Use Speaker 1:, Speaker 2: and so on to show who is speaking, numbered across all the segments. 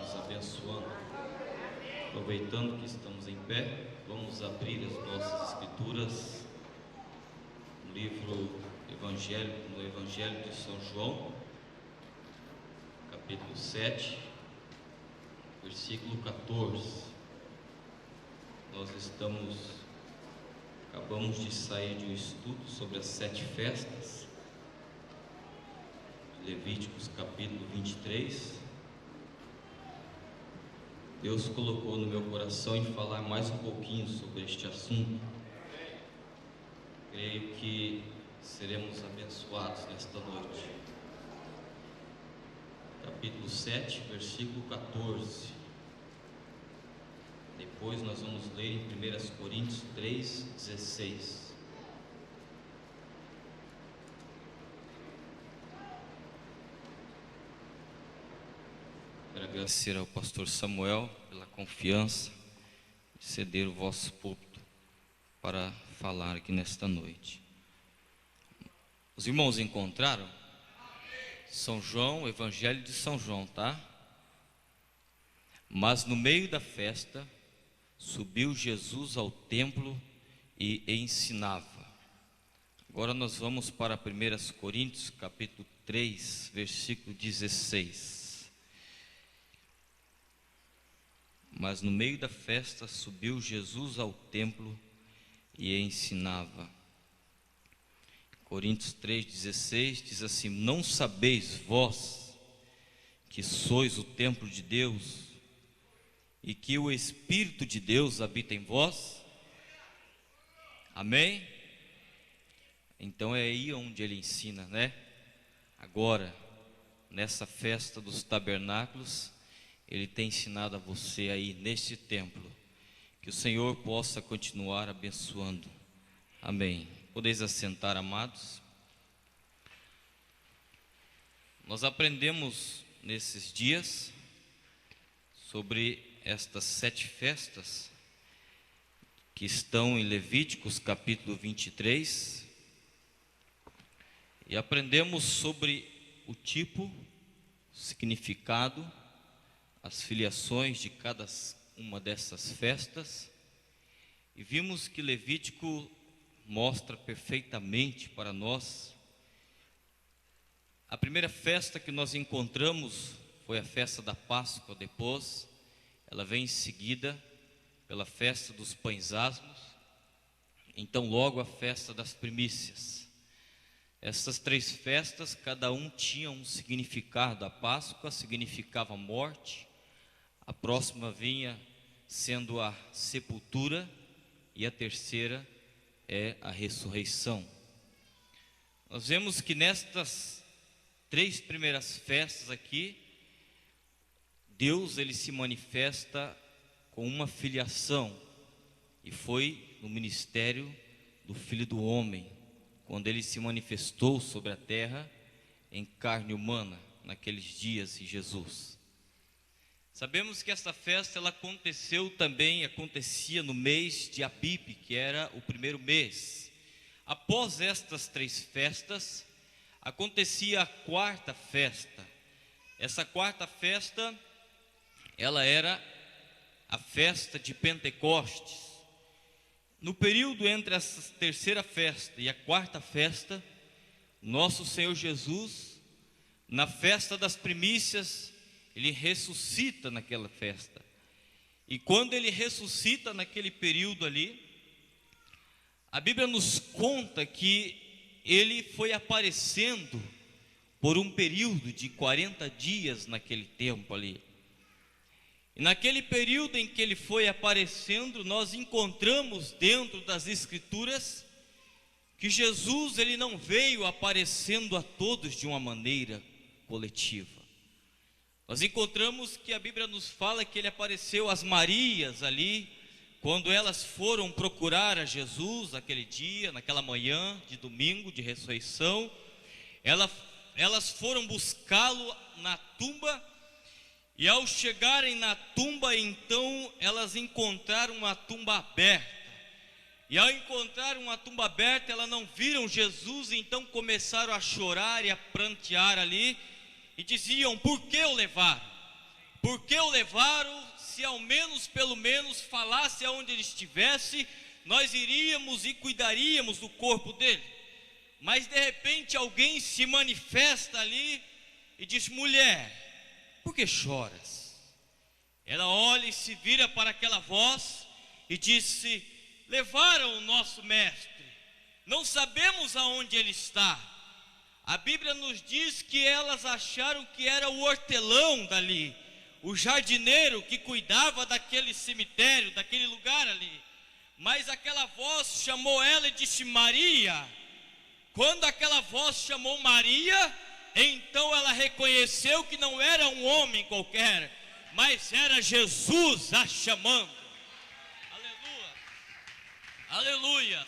Speaker 1: nos abençoando. Aproveitando que estamos em pé, vamos abrir as nossas escrituras no livro evangélico, no Evangelho de São João, capítulo 7, versículo 14. Nós acabamos de sair de um estudo sobre as 7 festas, Levíticos capítulo 23. Deus colocou no meu coração em falar mais um pouquinho sobre este assunto. Creio que seremos abençoados nesta noite. Capítulo 7, versículo 14. Depois nós vamos ler em 1 Coríntios 3, 16. Quero agradecer ao pastor Samuel pela confiança de ceder o vosso púlpito para falar aqui nesta noite. Os irmãos encontraram? São João, Evangelho de São João, tá? Mas no meio da festa, subiu Jesus ao templo e ensinava. Agora nós vamos para 1 Coríntios, capítulo 3, versículo 16. Mas no meio da festa, subiu Jesus ao templo e ensinava. Coríntios 3,16 diz assim: não sabeis vós que sois o templo de Deus e que o Espírito de Deus habita em vós? Amém? Então é aí onde ele ensina, né? Agora, nessa festa dos tabernáculos, ele tem ensinado a você aí neste templo. Que o Senhor possa continuar abençoando. Amém. Podeis assentar, amados. Nós aprendemos nesses dias sobre estas 7 festas que estão em Levíticos capítulo 23, e aprendemos sobre o tipo, significado, as filiações de cada uma dessas festas, e vimos que Levítico mostra perfeitamente para nós. A primeira festa que nós encontramos foi a festa da Páscoa. Depois ela vem em seguida pela festa dos pães asmos, então logo a festa das primícias. Essas 3 festas, cada um tinha um significado. A Páscoa significava morte, a próxima vinha sendo a sepultura, e a terceira é a ressurreição. Nós vemos que nestas 3 primeiras festas aqui, Deus ele se manifesta com uma filiação, e foi no ministério do Filho do Homem, quando ele se manifestou sobre a terra em carne humana, naqueles dias de Jesus. Sabemos que esta festa ela acontecia no mês de Abib, que era o primeiro mês. Após estas 3 festas, acontecia a 4ª festa. Essa 4ª festa, ela era a festa de Pentecostes. No período entre a 3ª festa e a 4ª festa, nosso Senhor Jesus, na festa das primícias, ele ressuscita naquela festa. E quando ele ressuscita naquele período ali, a Bíblia nos conta que ele foi aparecendo por um período de 40 dias naquele tempo ali. E naquele período em que ele foi aparecendo, nós encontramos dentro das Escrituras que Jesus ele não veio aparecendo a todos de uma maneira coletiva. Nós encontramos que a Bíblia nos fala que ele apareceu às Marias ali, quando elas foram procurar a Jesus aquele dia, naquela manhã de domingo de ressurreição. Elas foram buscá-lo na tumba, e ao chegarem na tumba, então elas encontraram uma tumba aberta. E ao encontrar uma tumba aberta, elas não viram Jesus, então começaram a chorar e a prantear ali, e diziam: por que o levaram? Por que o levaram? Se ao menos, pelo menos, falasse aonde ele estivesse, nós iríamos e cuidaríamos do corpo dele. Mas de repente alguém se manifesta ali e diz: mulher, por que choras? Ela olha e se vira para aquela voz e disse: levaram o nosso mestre, não sabemos aonde ele está. A Bíblia nos diz que elas acharam que era o hortelão dali, o jardineiro que cuidava daquele cemitério, daquele lugar ali. Mas aquela voz chamou ela e disse: Maria. Quando aquela voz chamou Maria, então ela reconheceu que não era um homem qualquer, mas era Jesus a chamando. Aleluia, aleluia.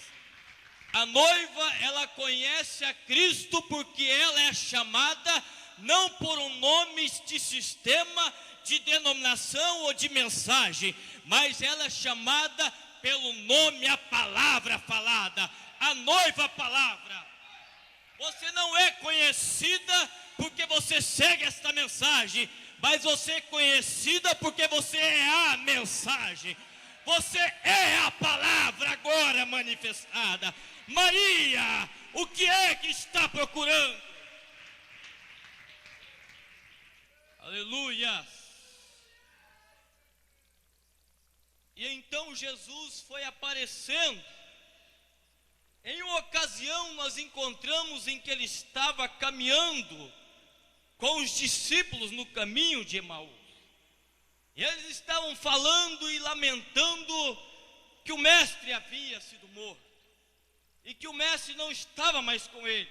Speaker 1: A noiva, ela conhece a Cristo porque ela é chamada não por um nome de sistema, de denominação ou de mensagem, mas ela é chamada pelo nome, a palavra falada, a noiva palavra. Você não é conhecida porque você segue esta mensagem, mas você é conhecida porque você é a mensagem. Você é a palavra agora manifestada. Maria, o que é que está procurando? Aleluia. E então Jesus foi aparecendo. Em uma ocasião nós encontramos em que ele estava caminhando com os discípulos no caminho de Emaús. E eles estavam falando e lamentando que o mestre havia sido morto e que o mestre não estava mais com ele.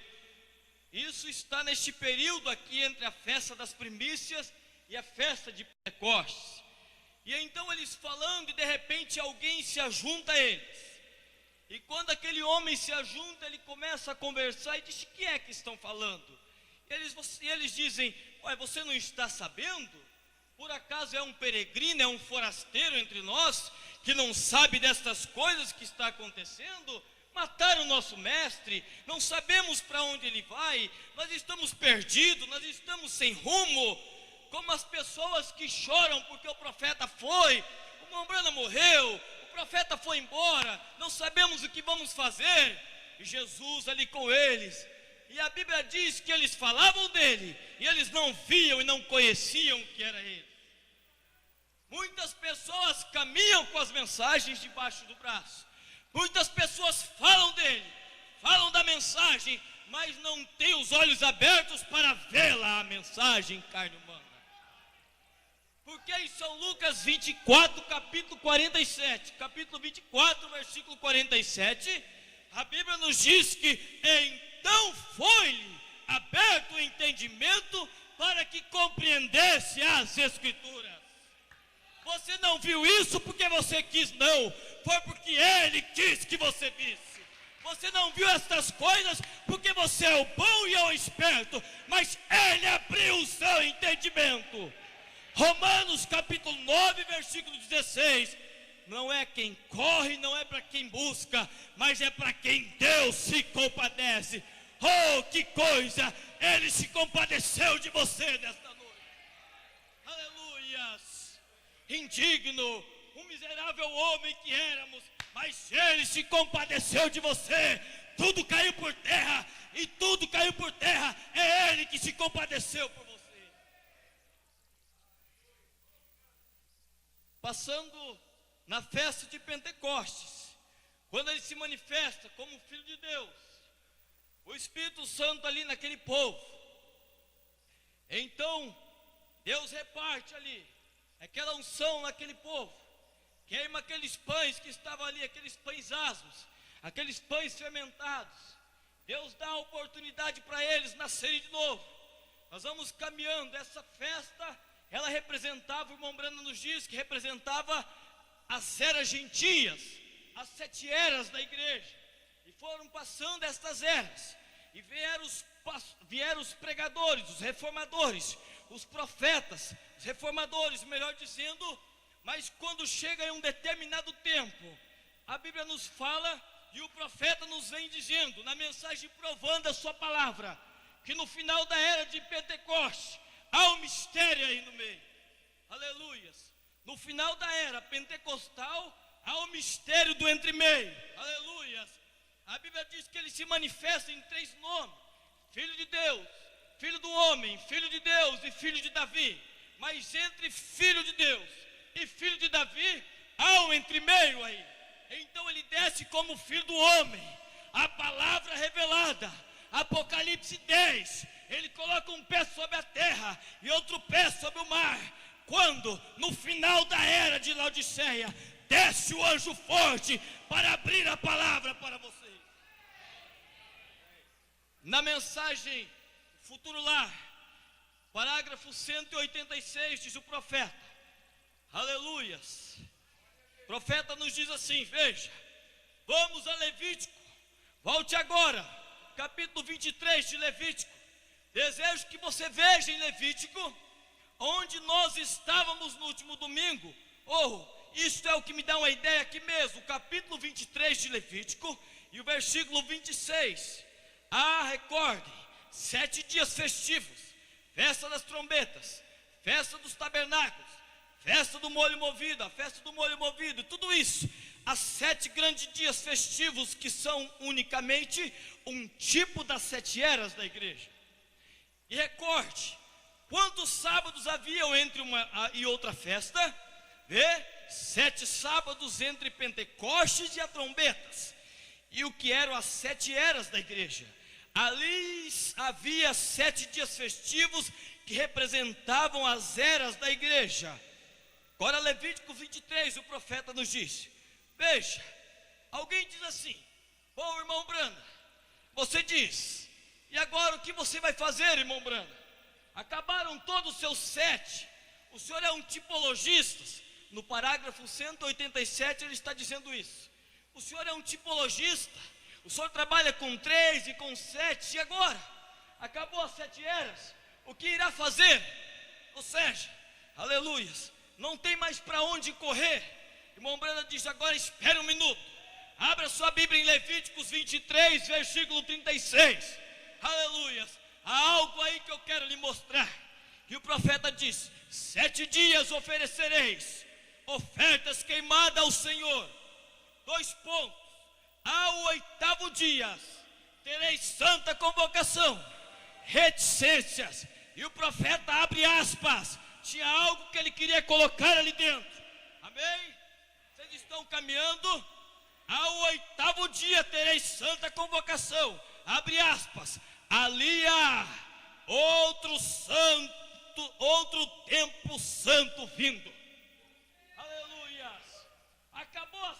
Speaker 1: Isso está neste período aqui entre a festa das primícias e a festa de Pentecostes. E então eles falando, e de repente alguém se ajunta a eles. E quando aquele homem se ajunta, ele começa a conversar e diz: o que é que estão falando? E eles dizem: ué, você não está sabendo? Por acaso é um peregrino, é um forasteiro entre nós, que não sabe destas coisas que está acontecendo? Mataram o nosso mestre, não sabemos para onde ele vai, nós estamos perdidos, nós estamos sem rumo, como as pessoas que choram porque o profeta foi, o Mombrana morreu, o profeta foi embora, não sabemos o que vamos fazer. E Jesus ali com eles, e a Bíblia diz que eles falavam dele, e eles não viam e não conheciam que era ele. Muitas pessoas caminham com as mensagens debaixo do braço, muitas pessoas falam dele, falam da mensagem, mas não têm os olhos abertos para vê-la, a mensagem em carne humana. Porque em São Lucas 24, capítulo 47, capítulo 24, versículo 47, a Bíblia nos diz que então foi-lhe aberto o entendimento para que compreendesse as Escrituras. Você não viu isso porque você quis, não, foi porque ele quis que você visse. Você não viu estas coisas porque você é o bom e é o esperto, mas ele abriu o seu entendimento. Romanos capítulo 9, versículo 16, não é quem corre, não é para quem busca, mas é para quem Deus se compadece. Oh, que coisa, ele se compadeceu de você nesta noite. Aleluias. Indigno, um miserável homem que éramos, mas ele se compadeceu de você. Tudo caiu por terra, e tudo caiu por terra, é ele que se compadeceu por você. Passando na festa de Pentecostes, quando ele se manifesta como Filho de Deus, o Espírito Santo ali naquele povo, então Deus reparte ali aquela unção naquele povo, queima aqueles pães que estavam ali, aqueles pães asmos, aqueles pães fermentados. Deus dá a oportunidade para eles nascerem de novo. Nós vamos caminhando, essa festa, ela representava, o irmão Brando nos diz que representava as eras gentias, as 7 eras da igreja, e foram passando estas eras, e vieram os pregadores, os reformadores, os profetas, os reformadores, melhor dizendo, mas quando chega em um determinado tempo, a Bíblia nos fala, e o profeta nos vem dizendo, na mensagem provando a sua palavra, que no final da era de Pentecostes, há um mistério aí no meio.
Speaker 2: aleluias, no final da era pentecostal, há o mistério do entremeio, aleluias. A Bíblia diz que ele se manifesta em 3 nomes: Filho de Deus, Filho do homem, Filho de Deus e Filho de Davi. Mas entre Filho de Deus e Filho de Davi, há um entremeio aí. Então ele desce como Filho do homem, a palavra revelada, Apocalipse 10, ele coloca um pé sobre a terra e outro pé sobre o mar, quando no final da era de Laodiceia, desce o anjo forte para abrir a palavra para vocês. Na mensagem Futuro Lar, parágrafo 186, diz o profeta, aleluias, o profeta nos diz assim, veja, vamos a Levítico, volte agora, capítulo 23 de Levítico. Desejo que você veja em Levítico, onde nós estávamos no último domingo. Isto é o que me dá uma ideia aqui mesmo, capítulo 23 de Levítico e o versículo 26. Recordem, 7 dias festivos, festa das trombetas, festa dos tabernáculos, festa do molho movido, a festa do molho movido, tudo isso, há 7 grandes dias festivos que são unicamente um tipo das 7 eras da igreja. E recorde, quantos sábados haviam entre uma e outra festa? 7 sábados entre Pentecostes e a trombetas. E o que eram as 7 eras da igreja? Ali havia 7 dias festivos que representavam as eras da igreja. Agora Levítico 23, o profeta nos diz, veja, alguém diz assim, irmão Branda, você diz, e agora o que você vai fazer, irmão Branda? Acabaram todos os seus 7, o senhor é um tipologista. No parágrafo 187 ele está dizendo isso, o senhor é um tipologista, o senhor trabalha com 3 e com 7, e agora? Acabou as 7 eras, o que irá fazer? Ou seja, aleluias, não tem mais para onde correr. Irmão Branda diz, agora espere um minuto, abra sua Bíblia em Levíticos 23, versículo 36, aleluias, há algo aí que eu quero lhe mostrar. E o profeta diz, 7 dias oferecereis ofertas queimadas ao Senhor, 2 pontos, ao 8º dia, tereis santa convocação, reticências, e o profeta abre aspas, tinha algo que ele queria colocar ali dentro, amém? Vocês estão caminhando, ao 8º dia tereis santa convocação, abre aspas, ali há outro tempo santo vindo, aleluias, acabou as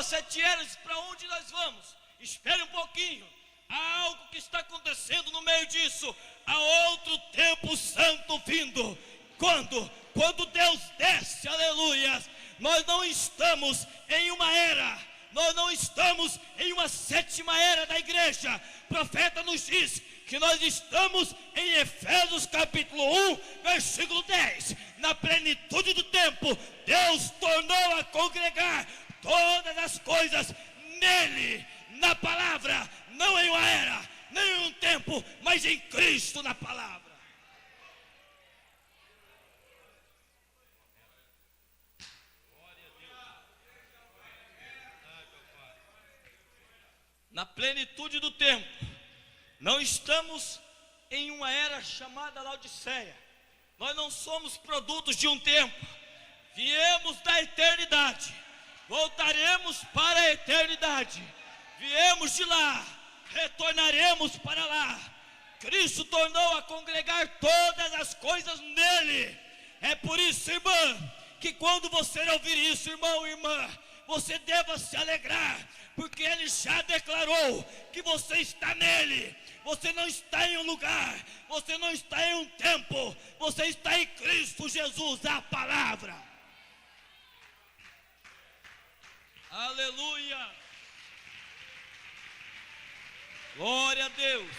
Speaker 2: 7 eras, para onde nós vamos? Espere um pouquinho, há algo que está acontecendo no meio disso, há outro tempo santo vindo, quando Deus desce, aleluias, nós não estamos em uma era, nós não estamos em uma 7ª era da igreja. O profeta nos diz que nós estamos em Efésios capítulo 1, versículo 10, na plenitude do tempo, Deus tornou a congregar todas as coisas nele, na palavra, não em uma era, nem em um tempo, mas em Cristo na palavra. Na plenitude do tempo, não estamos em uma era chamada Laodiceia, nós não somos produtos de um tempo, viemos da eternidade, voltaremos para a eternidade, viemos de lá, retornaremos para lá. Cristo tornou a congregar todas as coisas nele. É por isso, irmã, que quando você ouvir isso, irmão e irmã, você deva se alegrar, porque ele já declarou que você está nele. Você não está em um lugar, você não está em um tempo, você está em Cristo Jesus, a palavra. Aleluia, glória a Deus.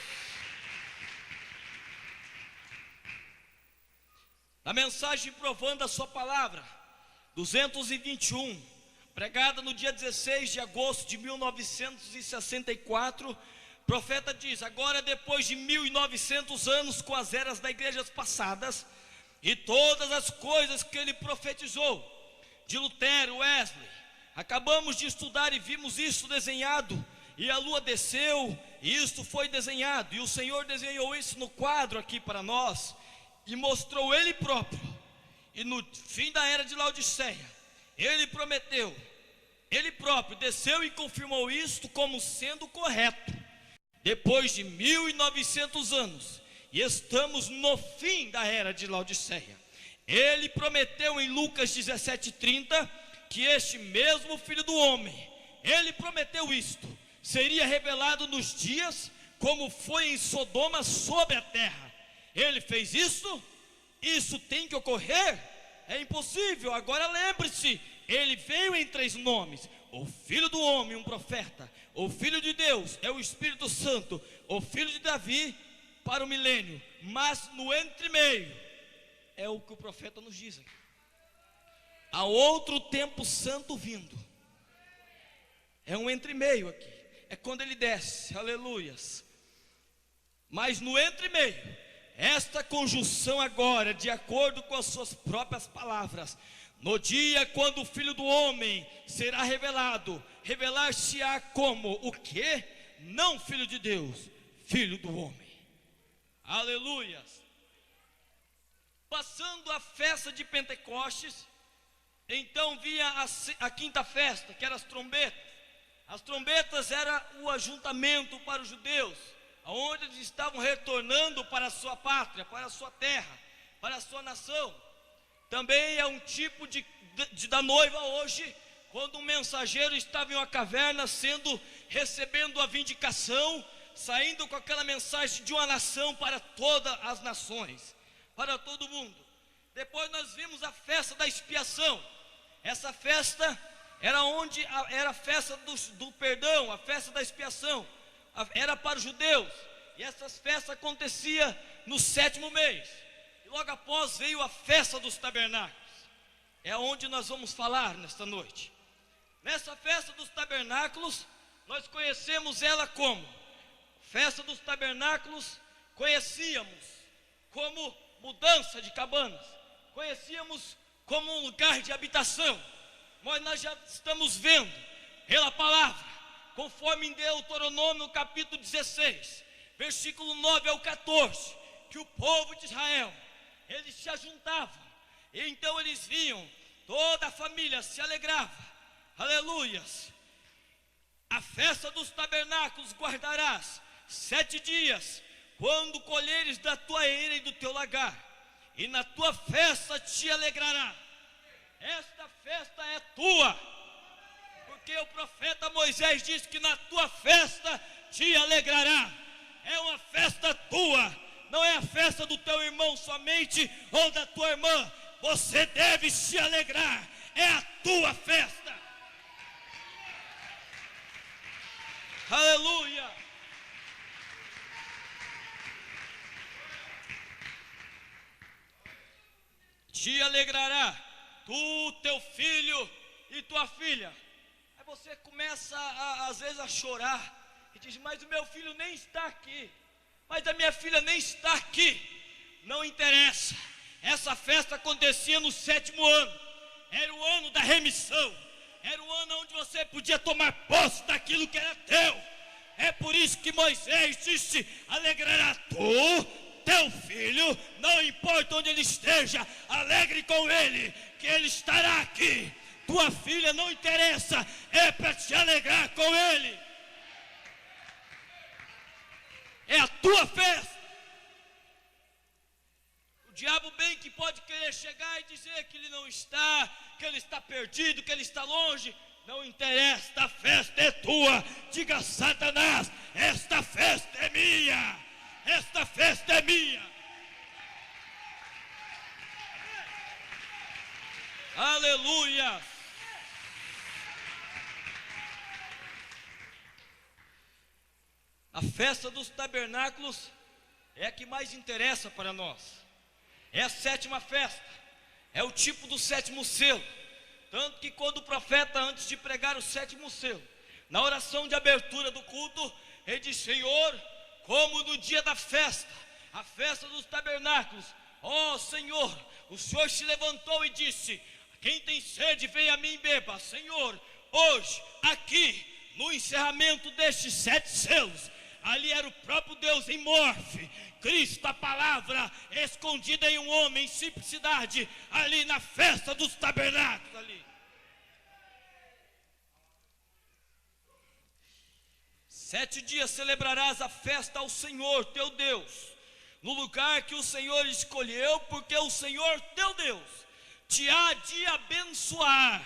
Speaker 2: Na mensagem provando a sua palavra, 221, pregada no dia 16 de agosto de 1964, o profeta diz, agora depois de 1900 anos com as eras das igrejas passadas, e todas as coisas que ele profetizou. De Lutero, Wesley, acabamos de estudar e vimos isso desenhado, e a lua desceu, e isso foi desenhado, e o Senhor desenhou isso no quadro aqui para nós, e mostrou ele próprio. E no fim da era de Laodiceia, ele prometeu, ele próprio desceu e confirmou isto como sendo correto. Depois de 1900 anos, e estamos no fim da era de Laodiceia, ele prometeu em Lucas 17:30 que este mesmo Filho do Homem, ele prometeu isto, seria revelado nos dias como foi em Sodoma sobre a terra. Ele fez isso? Isso tem que ocorrer? É impossível. Agora lembre-se, ele veio em 3 nomes: o Filho do Homem, um profeta; o Filho de Deus é o Espírito Santo; o Filho de Davi para o milênio. Mas no entremeio é o que o profeta nos diz aqui: há outro tempo santo vindo. É um entremeio aqui, é quando ele desce, aleluias. Mas no entremeio, esta conjunção agora, de acordo com as suas próprias palavras: no dia quando o Filho do Homem será revelado, revelar-se-á como o quê? Não Filho de Deus, Filho do Homem. Aleluias. Passando a festa de Pentecostes, então vinha a quinta festa, que eram as trombetas. As trombetas era o ajuntamento para os judeus, onde eles estavam retornando para a sua pátria, para a sua terra, para a sua nação. Também é um tipo da noiva hoje, quando um mensageiro estava em uma caverna recebendo a vindicação, saindo com aquela mensagem de uma nação para todas as nações, para todo mundo. Depois nós vimos a festa da expiação. Essa festa era a festa do perdão, a festa da expiação, era para os judeus, e essas festas aconteciam no 7º mês, e logo após veio a festa dos tabernáculos. É onde nós vamos falar nesta noite. Nessa festa dos tabernáculos, nós conhecemos ela como festa dos tabernáculos, conhecíamos como mudança de cabanas, conhecíamos como um lugar de habitação. Mas nós já estamos vendo pela palavra, conforme em Deuteronômio capítulo 16, versículo 9 ao 14, que o povo de Israel, eles se ajuntavam, e então eles vinham, toda a família se alegrava, aleluias. A festa dos tabernáculos guardarás 7 dias, quando colheres da tua eira e do teu lagar, e na tua festa te alegrará. Esta festa é tua, porque o profeta Moisés disse que na tua festa te alegrará. É uma festa tua, não é a festa do teu irmão somente, ou da tua irmã. Você deve se alegrar, é a tua festa. Aleluia. Te alegrará tu, teu filho e tua filha. Aí você começa às vezes a chorar e diz: mas o meu filho nem está aqui, mas a minha filha nem está aqui. Não interessa, essa festa acontecia no 7º ano, era o ano da remissão, era o ano onde você podia tomar posse daquilo que era teu. É por isso que Moisés disse: alegrará tu, teu filho, não importa onde ele esteja, alegre com ele, que ele estará aqui. Tua filha não interessa, é para te alegrar com ele. É a tua festa. O diabo bem que pode querer chegar e dizer que ele não está, que ele está perdido, que ele está longe. Não interessa, esta festa é tua. Diga: Satanás, esta festa é minha. Esta festa é minha. Aleluia. A festa dos tabernáculos é a que mais interessa para nós. É a 7ª festa, é o tipo do 7º selo. Tanto que quando o profeta, antes de pregar o 7º selo, na oração de abertura do culto, ele diz: Senhor, como no dia da festa, a festa dos tabernáculos, ó Senhor, o Senhor se levantou e disse: quem tem sede, venha a mim e beba. Senhor, hoje, aqui, no encerramento destes 7 selos, ali era o próprio Deus em morfe, Cristo, a palavra, escondida em um homem, em simplicidade, ali na festa dos tabernáculos, ali. 7 dias celebrarás a festa ao Senhor, teu Deus, no lugar que o Senhor escolheu, porque o Senhor, teu Deus, te há de abençoar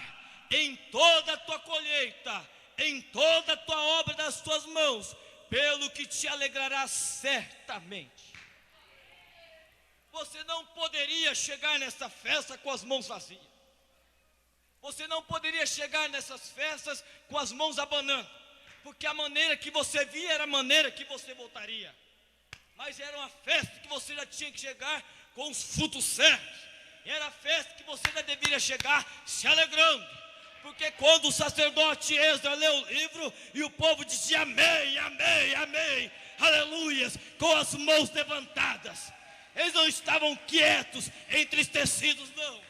Speaker 2: em toda a tua colheita, em toda a tua obra das tuas mãos, pelo que te alegrarás certamente. Você não poderia chegar nessa festa com as mãos vazias. Você não poderia chegar nessas festas com as mãos abanando, porque a maneira que você via era a maneira que você voltaria. Mas era uma festa que você já tinha que chegar com os frutos certos. Era a festa que você já deveria chegar se alegrando. Porque quando o sacerdote Esdras leu o livro e o povo dizia amém, amém, amém, aleluias, com as mãos levantadas, eles não estavam quietos, entristecidos, não.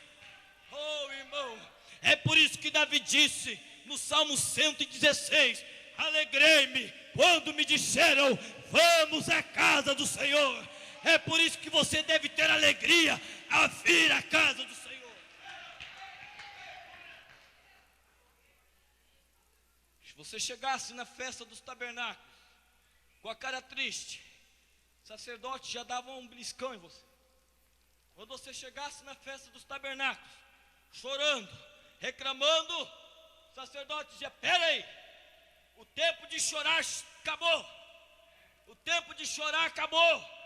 Speaker 2: Oh, irmão, é por isso que Davi disse no Salmo 116: alegrei-me quando me disseram, vamos à casa do Senhor. É por isso que você deve ter alegria a vir à casa do Senhor. Se você chegasse na festa dos tabernáculos com a cara triste, o sacerdote já dava um beliscão em você. Quando você chegasse na festa dos tabernáculos chorando, reclamando, o sacerdote dizia: pera aí, o tempo de chorar acabou. O tempo de chorar acabou.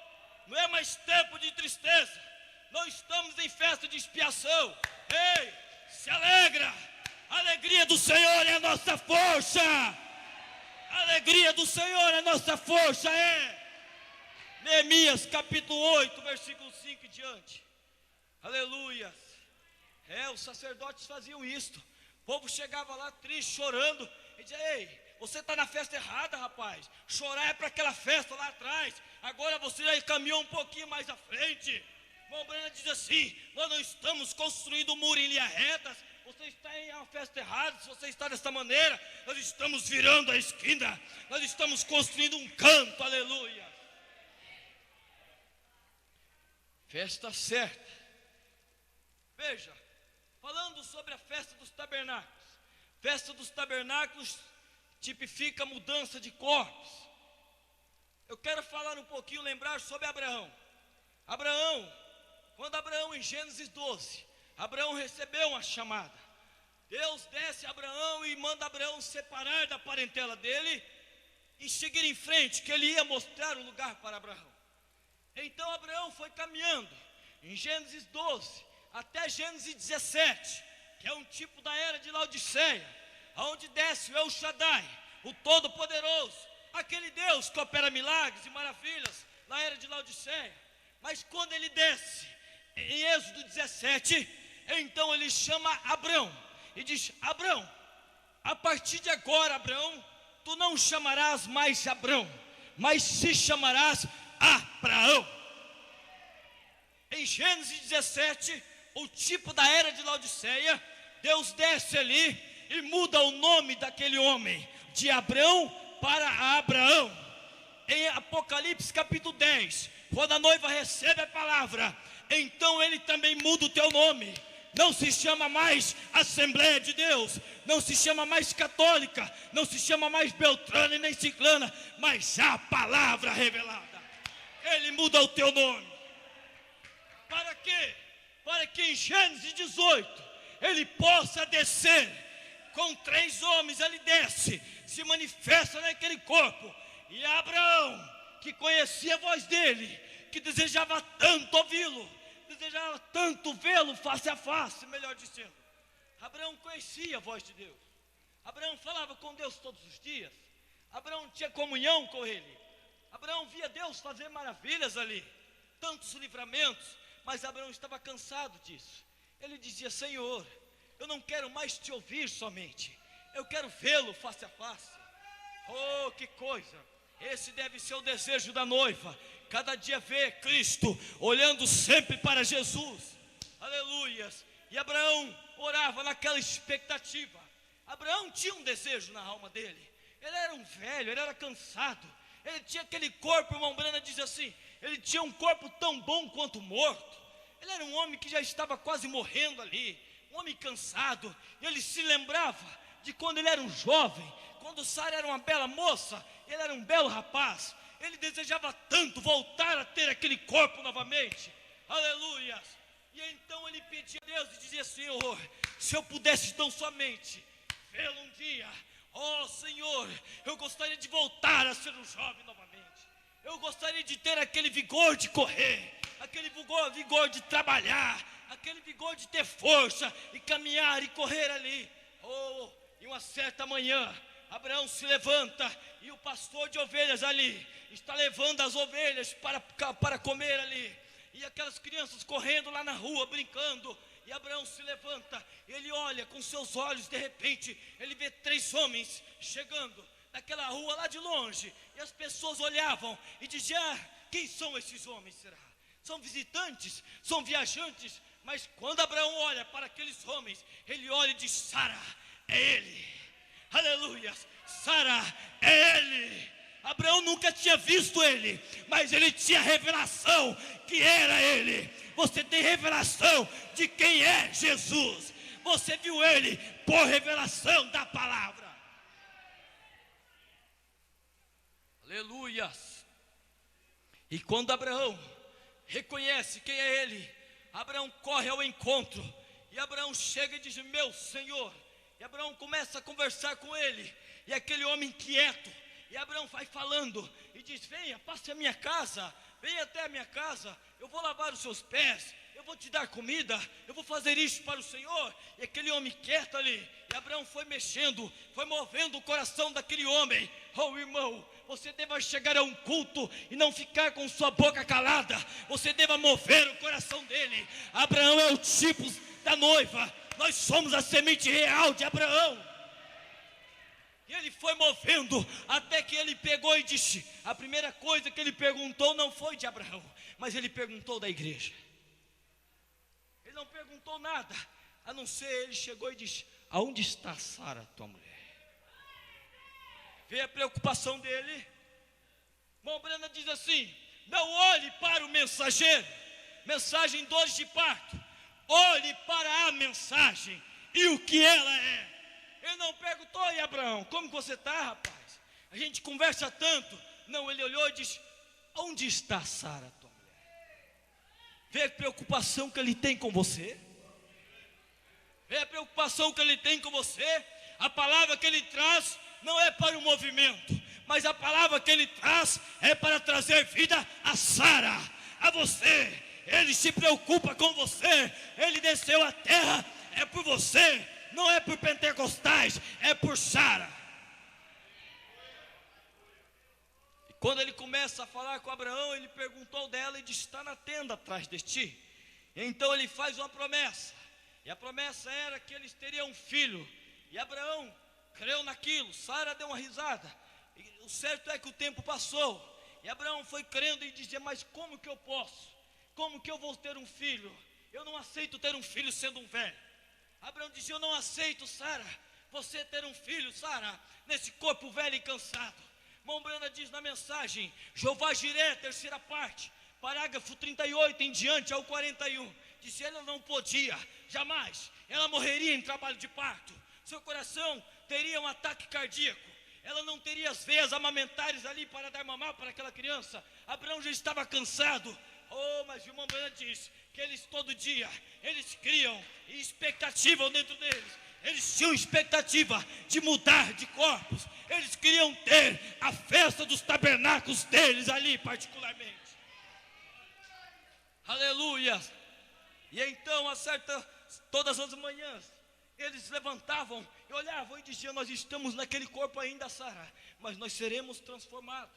Speaker 2: Não é mais tempo de tristeza. Não estamos em festa de expiação. Ei, se alegra. A alegria do Senhor é a nossa força. A alegria do Senhor é a nossa força. Neemias capítulo 8, versículo 5 e diante. Aleluia. Os sacerdotes faziam isto. O povo chegava lá triste, chorando, e dizia: ei, você está na festa errada, rapaz. Chorar é para aquela festa lá atrás. Agora você já caminhou um pouquinho mais à frente. O Brana diz assim: nós não estamos construindo um muro em linha reta. Você está em uma festa errada. Se você está dessa maneira, nós estamos virando a esquina. Nós estamos construindo um canto, aleluia. Festa certa. Veja, falando sobre a festa dos tabernáculos. Festa dos tabernáculos tipifica a mudança de corpos. Eu quero falar um pouquinho, lembrar sobre Abraão. Quando Abraão, em Gênesis 12, Abraão recebeu uma chamada. Deus desce a Abraão e manda Abraão separar da parentela dele e seguir em frente, que ele ia mostrar o lugar para Abraão. Então Abraão foi caminhando em Gênesis 12 até Gênesis 17, que é um tipo da era de Laodiceia, onde desce o El Shaddai, o Todo-Poderoso, aquele Deus que opera milagres e maravilhas na era de Laodiceia. Mas quando ele desce em Êxodo 17, então ele chama Abrão e diz: Abrão, a partir de agora, Abrão, tu não chamarás mais Abrão, mas se chamarás Abraão. Em Gênesis 17, o tipo da era de Laodiceia, Deus desce ali e muda o nome daquele homem de Abrão para Abraão. Em Apocalipse capítulo 10, quando a noiva recebe a palavra, então ele também muda o teu nome. Não se chama mais Assembleia de Deus, não se chama mais católica, não se chama mais Beltrana e nem Ciclana, mas a palavra revelada. Ele muda o teu nome. Para quê? Para que em Gênesis 18 ele possa descer com 3 homens. Ele desce, se manifesta naquele corpo. E Abraão, que conhecia a voz dele, que desejava tanto ouvi-lo, desejava tanto vê-lo face a face, melhor dizendo. Abraão conhecia a voz de Deus. Abraão falava com Deus todos os dias. Abraão tinha comunhão com ele. Abraão via Deus fazer maravilhas ali, tantos livramentos, mas Abraão estava cansado disso. Ele dizia: Senhor, eu não quero mais te ouvir somente, eu quero vê-lo face a face. Oh, que coisa! Esse deve ser o desejo da noiva, cada dia ver Cristo, olhando sempre para Jesus. aleluias. E Abraão orava naquela expectativa. Abraão tinha um desejo na alma dele. Ele era um velho, ele era cansado. Ele tinha aquele corpo, irmão Brana diz assim, ele tinha um corpo tão bom quanto morto. Ele era um homem que já estava quase morrendo ali, um homem cansado. E ele se lembrava de quando ele era um jovem, quando Sara era uma bela moça, ele era um belo rapaz. Ele desejava tanto voltar a ter aquele corpo novamente, aleluia. E então ele pedia a Deus e dizia: Senhor, se eu pudesse tão somente vê-lo um dia, ó Senhor, eu gostaria de voltar a ser um jovem novamente. Eu gostaria de ter aquele vigor de correr, aquele vigor de trabalhar, aquele vigor de ter força e caminhar e correr ali. Oh, e uma certa manhã, Abraão se levanta e o pastor de ovelhas ali está levando as ovelhas para comer ali. E aquelas crianças correndo lá na rua, brincando. E Abraão se levanta, ele olha com seus olhos, de repente, ele vê 3 homens chegando daquela rua lá de longe. E as pessoas olhavam e diziam: quem são esses homens, será? São visitantes, são viajantes. Mas quando Abraão olha para aqueles homens, ele olha e diz: Sara, é ele. Aleluia, Sara, é ele. Abraão nunca tinha visto ele, mas ele tinha revelação que era ele. Você tem revelação de quem é Jesus. Você viu ele por revelação da palavra. Aleluias. E quando Abraão reconhece quem é ele, Abraão corre ao encontro. E Abraão chega e diz: meu Senhor. E Abraão começa a conversar com ele. E aquele homem inquieto. E Abraão vai falando e diz: venha, passe a minha casa, venha até a minha casa, eu vou lavar os seus pés, eu vou te dar comida, eu vou fazer isso para o Senhor. E aquele homem quieto ali, e Abraão foi mexendo, foi movendo o coração daquele homem. Oh irmão, você deva chegar a um culto e não ficar com sua boca calada, você deva mover o coração dele. Abraão é o tipo da noiva, nós somos a semente real de Abraão. E ele foi movendo, até que ele pegou e disse, a primeira coisa que ele perguntou não foi de Abraão, mas ele perguntou da igreja. Ele não perguntou nada, a não ser, ele chegou e disse: aonde está Sara, tua mulher? Veio a preocupação dele. Irmão Brana diz assim: não olhe para o mensageiro, mensagem 12 de parto, olhe para a mensagem e o que ela é. Ele não perguntou: e Abraão, como você está, rapaz? A gente conversa tanto. Não, ele olhou e disse: onde está Sara, tua mulher? Vê a preocupação que ele tem com você. Vê a preocupação que ele tem com você. A palavra que ele traz não é para o movimento, mas a palavra que ele traz é para trazer vida a Sara, a você. Ele se preocupa com você. Ele desceu à terra, é por você. Não é por pentecostais, é por Sara. E quando ele começa a falar com Abraão, ele perguntou dela e disse: está na tenda atrás de ti. E então ele faz uma promessa. E a promessa era que eles teriam um filho. E Abraão creu naquilo. Sara deu uma risada. E o certo é que o tempo passou. E Abraão foi crendo e dizia: mas como que eu posso? Como que eu vou ter um filho? Eu não aceito ter um filho sendo um velho. Abraão disse: eu não aceito, Sara, você ter um filho, Sara, nesse corpo velho e cansado. Irmão Brana diz na mensagem, Jeová Jiré, terceira parte, parágrafo 38 em diante ao 41, disse: ela não podia, jamais, ela morreria em trabalho de parto, seu coração teria um ataque cardíaco, ela não teria as veias amamentares ali para dar mamar para aquela criança. Abraão já estava cansado. Oh, mas o irmão Brana diz que eles todo dia, eles criam expectativa dentro deles. Eles tinham expectativa de mudar de corpos. Eles queriam ter a festa dos tabernáculos deles ali particularmente. Aleluia. E então, todas as manhãs, eles levantavam e olhavam e diziam: nós estamos naquele corpo ainda, Sara, mas nós seremos transformados.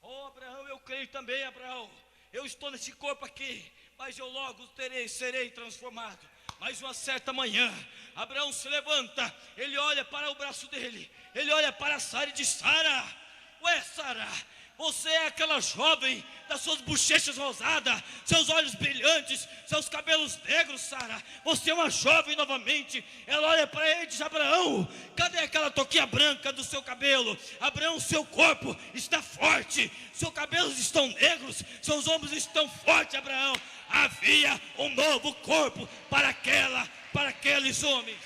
Speaker 2: Oh Abraão, eu creio também, Abraão. Eu estou nesse corpo aqui, mas eu logo serei transformado. Mas uma certa manhã, Abraão se levanta, ele olha para o braço dele, ele olha para Sara e diz: Sara, ué Sara, Você é aquela jovem das suas bochechas rosadas, seus olhos brilhantes, seus cabelos negros, Sara. Você é uma jovem novamente. Ela olha para ele e diz: Abraão, cadê aquela touquinha branca do seu cabelo? Abraão, seu corpo está forte, seus cabelos estão negros, seus ombros estão fortes, Abraão. Havia um novo corpo para aqueles homens.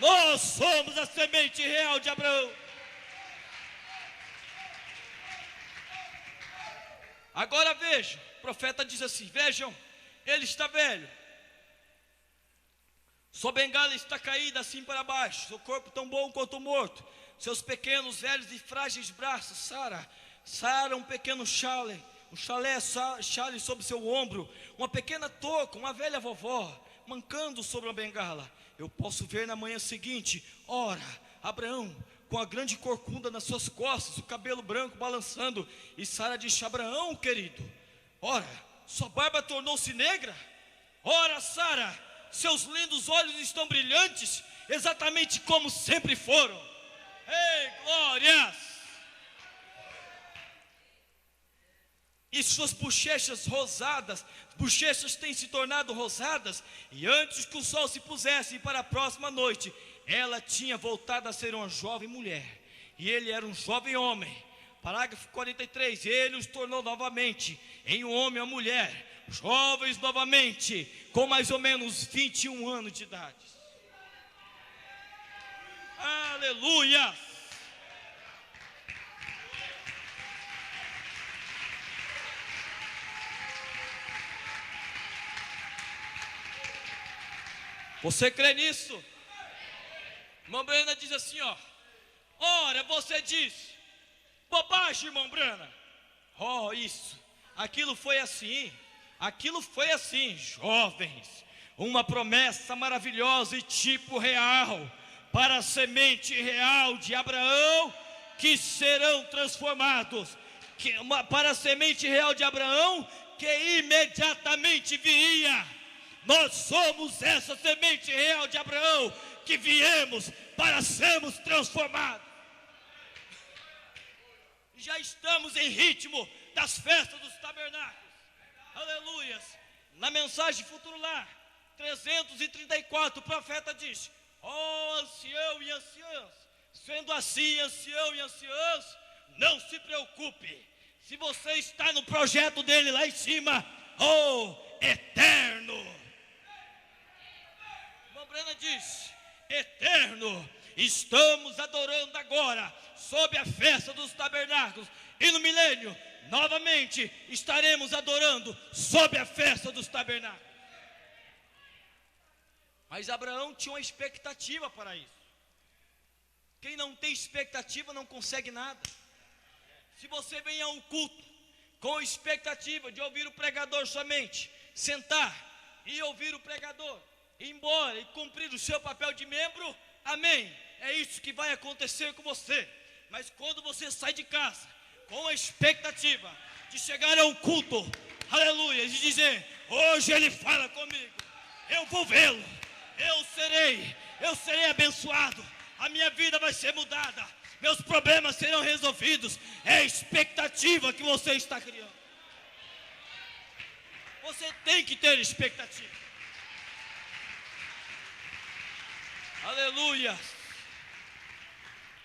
Speaker 2: Nós somos a semente real de Abraão. Agora vejam, o profeta diz assim: vejam, ele está velho, sua bengala está caída assim para baixo, seu corpo tão bom quanto morto, seus pequenos, velhos e frágeis braços. Sara, um pequeno chale sobre seu ombro, uma pequena touca, uma velha vovó, mancando sobre uma bengala. Eu posso ver na manhã seguinte, ora, Abraão, com a grande corcunda nas suas costas, o cabelo branco balançando, e Sara disse: Abraão, querido, ora, sua barba tornou-se negra? Ora, Sara, seus lindos olhos estão brilhantes, exatamente como sempre foram. Ei, glórias! E suas bochechas rosadas, bochechas têm se tornado rosadas, e antes que o sol se pusesse para a próxima noite, ela tinha voltado a ser uma jovem mulher, e ele era um jovem homem. Parágrafo 43, ele os tornou novamente em um homem e uma mulher, jovens novamente, com mais ou menos 21 anos de idade. Aleluia! Você crê nisso? Irmã Brana diz assim, ora, você diz, bobagem, irmão Brana. Isso, aquilo foi assim, jovens, uma promessa maravilhosa e tipo real, para a semente real de Abraão, que serão transformados, para a semente real de Abraão, que imediatamente viria. Nós somos essa semente real de Abraão, que viemos para sermos transformados. Já estamos em ritmo das festas dos tabernáculos. Aleluias. Na mensagem Futuro Lar 334, o profeta diz: ancião e anciãs, sendo assim, ancião e anciãs, não se preocupe. Se você está no projeto dele lá em cima, eterno. Brana diz: eterno, estamos adorando agora, sob a festa dos tabernáculos, e no milênio, novamente, estaremos adorando, sob a festa dos tabernáculos. Mas Abraão tinha uma expectativa para isso. Quem não tem expectativa não consegue nada. Se você vem a um culto com expectativa de ouvir o pregador somente, sentar e ouvir o pregador, ir embora e cumprir o seu papel de membro, amém, é isso que vai acontecer com você. Mas quando você sai de casa com a expectativa de chegar a um culto, aleluia, e dizer: hoje ele fala comigo, eu vou vê-lo, eu serei abençoado, a minha vida vai ser mudada, meus problemas serão resolvidos. É a expectativa que você está criando. Você tem que ter expectativa. Aleluia.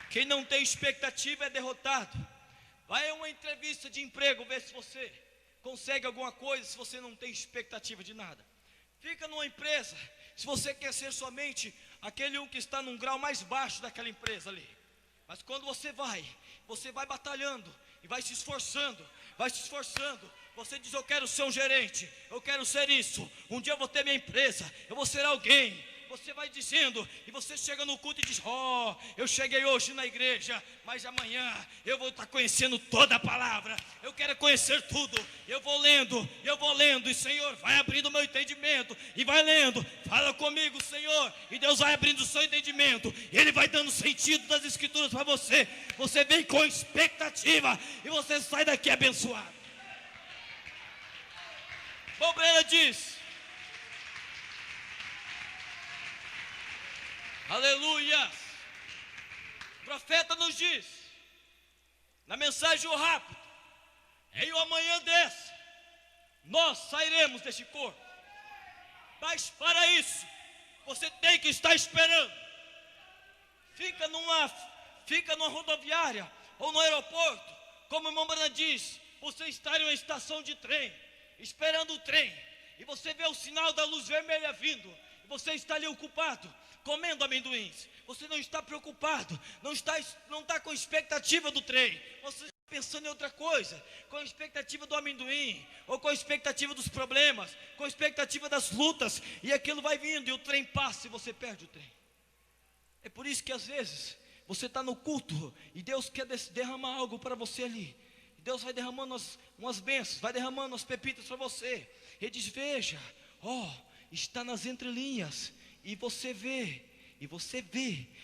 Speaker 2: Quem não tem expectativa é derrotado. Vai a uma entrevista de emprego, ver se você consegue alguma coisa, se você não tem expectativa de nada. Fica numa empresa, se você quer ser somente aquele que está num grau mais baixo daquela empresa ali. Mas quando você vai batalhando e vai se esforçando. Você diz: eu quero ser um gerente, eu quero ser isso, um dia eu vou ter minha empresa, eu vou ser alguém. Você vai dizendo, e você chega no culto e diz: eu cheguei hoje na igreja, mas amanhã eu vou estar conhecendo toda a palavra, eu quero conhecer tudo. Eu vou lendo, e Senhor vai abrindo o meu entendimento, e vai lendo, fala comigo, Senhor, e Deus vai abrindo o seu entendimento, e Ele vai dando sentido das escrituras para você. Você vem com expectativa, e você sai daqui abençoado. Bobeira diz: aleluia. O profeta nos diz, na mensagem o rápido, em o amanhã desse, nós sairemos deste corpo. Mas para isso, você tem que estar esperando. Fica numa rodoviária ou no aeroporto, como o irmão Branham diz, você está em uma estação de trem, esperando o trem, e você vê o sinal da luz vermelha vindo, e você está ali ocupado, comendo amendoins. Você não está preocupado, não está com expectativa do trem, você está pensando em outra coisa, com a expectativa do amendoim, ou com a expectativa dos problemas, com a expectativa das lutas, e aquilo vai vindo, e o trem passa, e você perde o trem. É por isso que às vezes, você está no culto, e Deus quer derramar algo para você ali, e Deus vai derramando umas bênçãos, vai derramando as pepitas para você, Ele diz, veja, está nas entrelinhas, e você vê,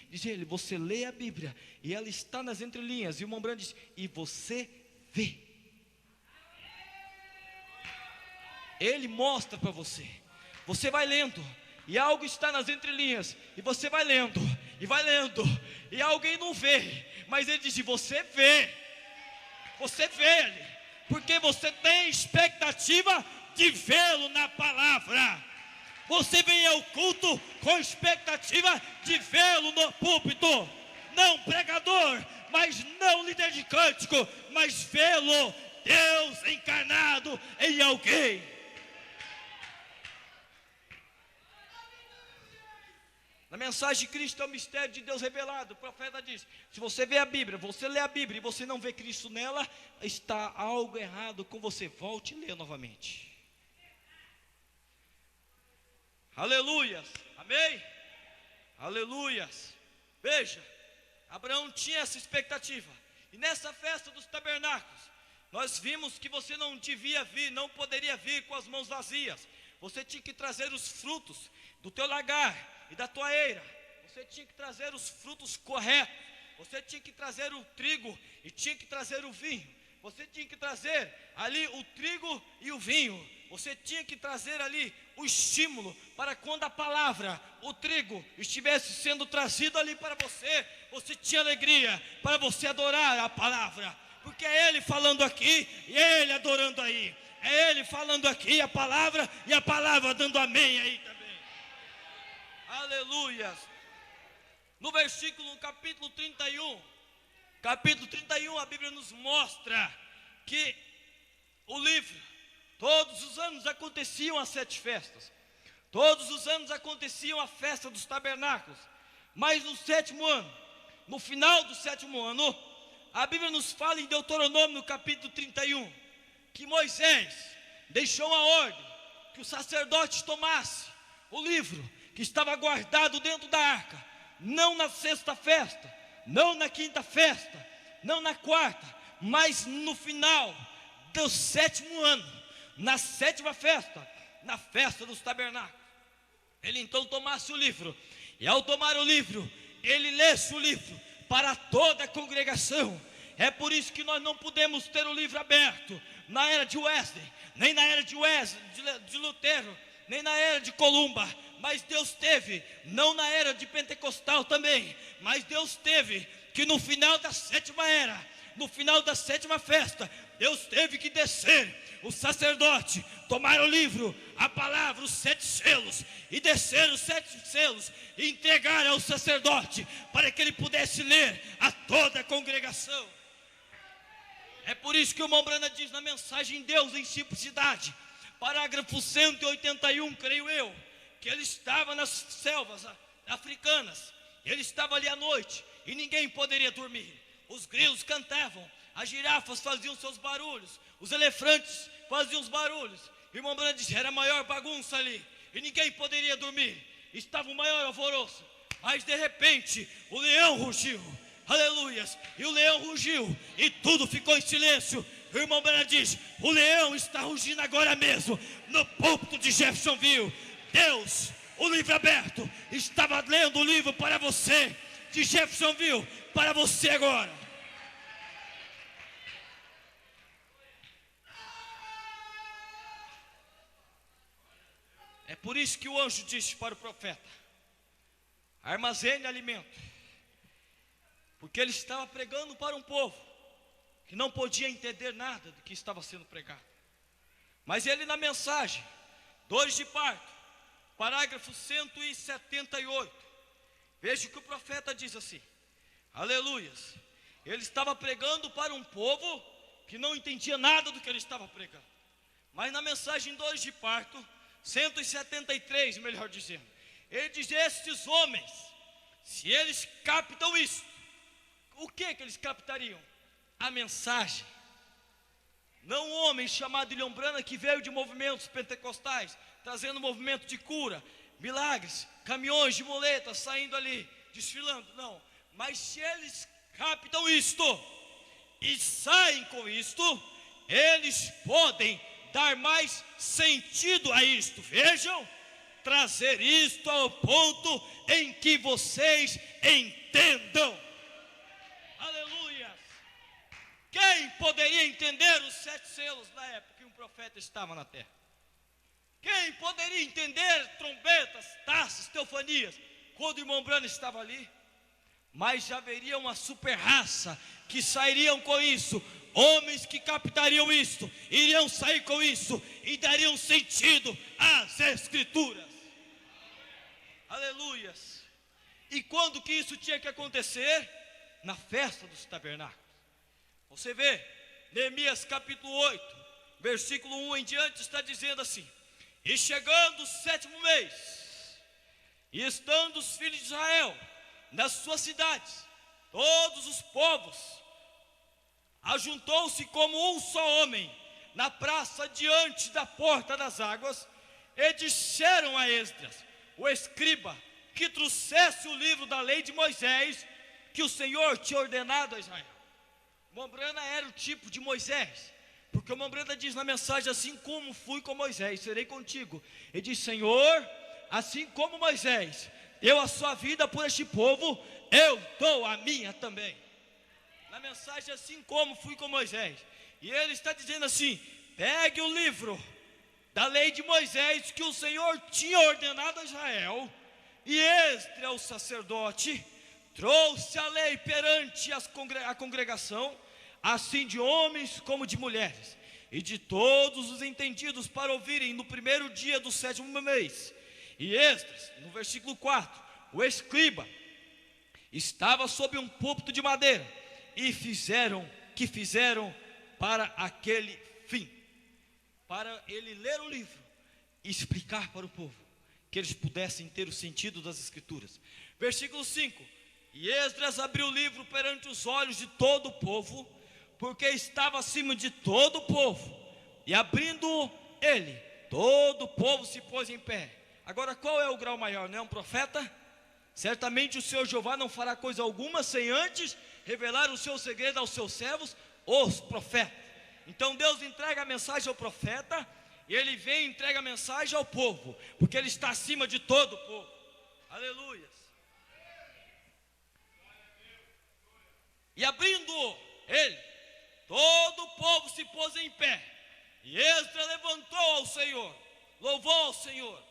Speaker 2: diz ele, você lê a Bíblia, e ela está nas entrelinhas, e o irmão Branham diz, e você vê. Ele mostra para você, você vai lendo, e algo está nas entrelinhas, e você vai lendo, e alguém não vê, mas ele diz, você vê ele, porque você tem expectativa de vê-lo na palavra. Você vem ao culto com expectativa de vê-lo no púlpito, não pregador, mas não líder de cântico, mas vê-lo, Deus encarnado em alguém. Na mensagem de Cristo é o mistério de Deus revelado. O profeta diz, se você vê a Bíblia, você lê a Bíblia e você não vê Cristo nela, está algo errado com você, volte e lê novamente. Aleluias, amém? Aleluias. Veja, Abraão tinha essa expectativa, e nessa festa dos tabernáculos, nós vimos que você não devia vir, não poderia vir com as mãos vazias, você tinha que trazer os frutos do teu lagar e da tua eira, você tinha que trazer os frutos corretos, você tinha que trazer o trigo e tinha que trazer o vinho, você tinha que trazer ali o trigo e o vinho, você tinha que trazer ali o estímulo para quando a palavra, o trigo estivesse sendo trazido ali para você, você tinha alegria para você adorar a palavra, porque é Ele falando aqui e é Ele adorando aí, é Ele falando aqui e a palavra dando amém aí também. Aleluias. No capítulo 31, a Bíblia nos mostra que o livro, todos os anos aconteciam as 7 festas, todos os anos aconteciam a festa dos tabernáculos, mas no 7º ano, no final do 7º ano, a Bíblia nos fala em Deuteronômio no capítulo 31, que Moisés deixou a ordem que o sacerdote tomasse o livro que estava guardado dentro da arca, não na 6ª festa, não na 5ª festa, não na 4ª, mas no final do 7º ano, na 7ª festa, na festa dos tabernáculos, ele então tomasse o livro, e ao tomar o livro, ele lesse o livro para toda a congregação. É por isso que nós não podemos ter o livro aberto na era de Wesley, nem na era de Lutero, nem na era de Columba, mas Deus teve, não na era de Pentecostal também, mas Deus teve que no final da 7ª era, no final da 7ª festa, Deus teve que descer o sacerdote, tomar o livro, a palavra, os 7 selos, e descer os 7 selos, e entregar ao sacerdote, para que ele pudesse ler a toda a congregação. É por isso que o irmão Branham diz na mensagem Deus em Simplicidade, parágrafo 181, creio eu, que ele estava nas selvas africanas, ele estava ali à noite, e ninguém poderia dormir, os grilos cantavam, as girafas faziam seus barulhos, os elefantes faziam os barulhos, o irmão Branham disse, era a maior bagunça ali, e ninguém poderia dormir, estava o maior alvoroço, mas de repente, o leão rugiu, aleluias, e o leão rugiu, e tudo ficou em silêncio, o irmão Branham diz, o leão está rugindo agora mesmo, no púlpito de Jeffersonville, Deus, o livro aberto, estava lendo o livro para você, de Jeffersonville, para você agora. É por isso que o anjo disse para o profeta, armazene alimento, porque ele estava pregando para um povo que não podia entender nada do que estava sendo pregado. Mas ele, na mensagem, Dores de Parto, parágrafo 178, veja o que o profeta diz assim, aleluias. Ele estava pregando para um povo que não entendia nada do que ele estava pregando. Mas na mensagem Dores de Parto, 173, melhor dizendo, ele diz: estes homens, se eles captam isso, o que eles captariam? A mensagem. Não um homem chamado William Branham, que veio de movimentos pentecostais, trazendo movimento de cura, milagres, caminhões de muletas saindo ali, desfilando, não. Mas se eles captam isto e saem com isto, eles podem dar mais sentido a isto. Vejam, trazer isto ao ponto em que vocês entendam. Aleluia. Quem poderia entender os 7 selos na época que um profeta estava na terra? Quem poderia entender trombetas, taças, teofanias, quando o irmão Branham estava ali? Mas já haveria uma super raça que sairiam com isso, homens que captariam isto, iriam sair com isso e dariam sentido às escrituras. Aleluias. E quando que isso tinha que acontecer? Na festa dos tabernáculos. Você vê, Neemias capítulo 8, versículo 1 em diante, está dizendo assim: e chegando o 7º mês, e estando os filhos de Israel nas suas cidades, todos os povos, ajuntou-se como um só homem na praça diante da porta das águas, e disseram a Esdras, o escriba, que trouxesse o livro da lei de Moisés, que o Senhor tinha ordenado a Israel. Mombrana era o tipo de Moisés, porque o Mombrana diz na mensagem: assim como fui com Moisés, serei contigo. Ele diz: Senhor, assim como Moisés deu a sua vida por este povo, eu dou a minha também. Na mensagem, assim como fui com Moisés. E ele está dizendo assim: pegue o livro da lei de Moisés, que o Senhor tinha ordenado a Israel, e Esdras, o sacerdote, trouxe a lei perante a congregação, assim de homens como de mulheres, e de todos os entendidos, para ouvirem no primeiro dia do 7º mês. E Esdras, no versículo 4, o escriba, estava sob um púlpito de madeira, e fizeram para aquele fim, para ele ler o livro e explicar para o povo, que eles pudessem ter o sentido das escrituras. Versículo 5: e Esdras abriu o livro perante os olhos de todo o povo, porque estava acima de todo o povo, e abrindo ele, todo o povo se pôs em pé. Agora, qual é o grau maior? Não é um profeta? Certamente o Senhor Jeová não fará coisa alguma sem antes revelar o seu segredo aos seus servos, os profetas. Então Deus entrega a mensagem ao profeta, e ele vem e entrega a mensagem ao povo, porque ele está acima de todo o povo. Aleluia. E abrindo ele, todo o povo se pôs em pé, e Esdras levantou ao Senhor, louvou ao Senhor.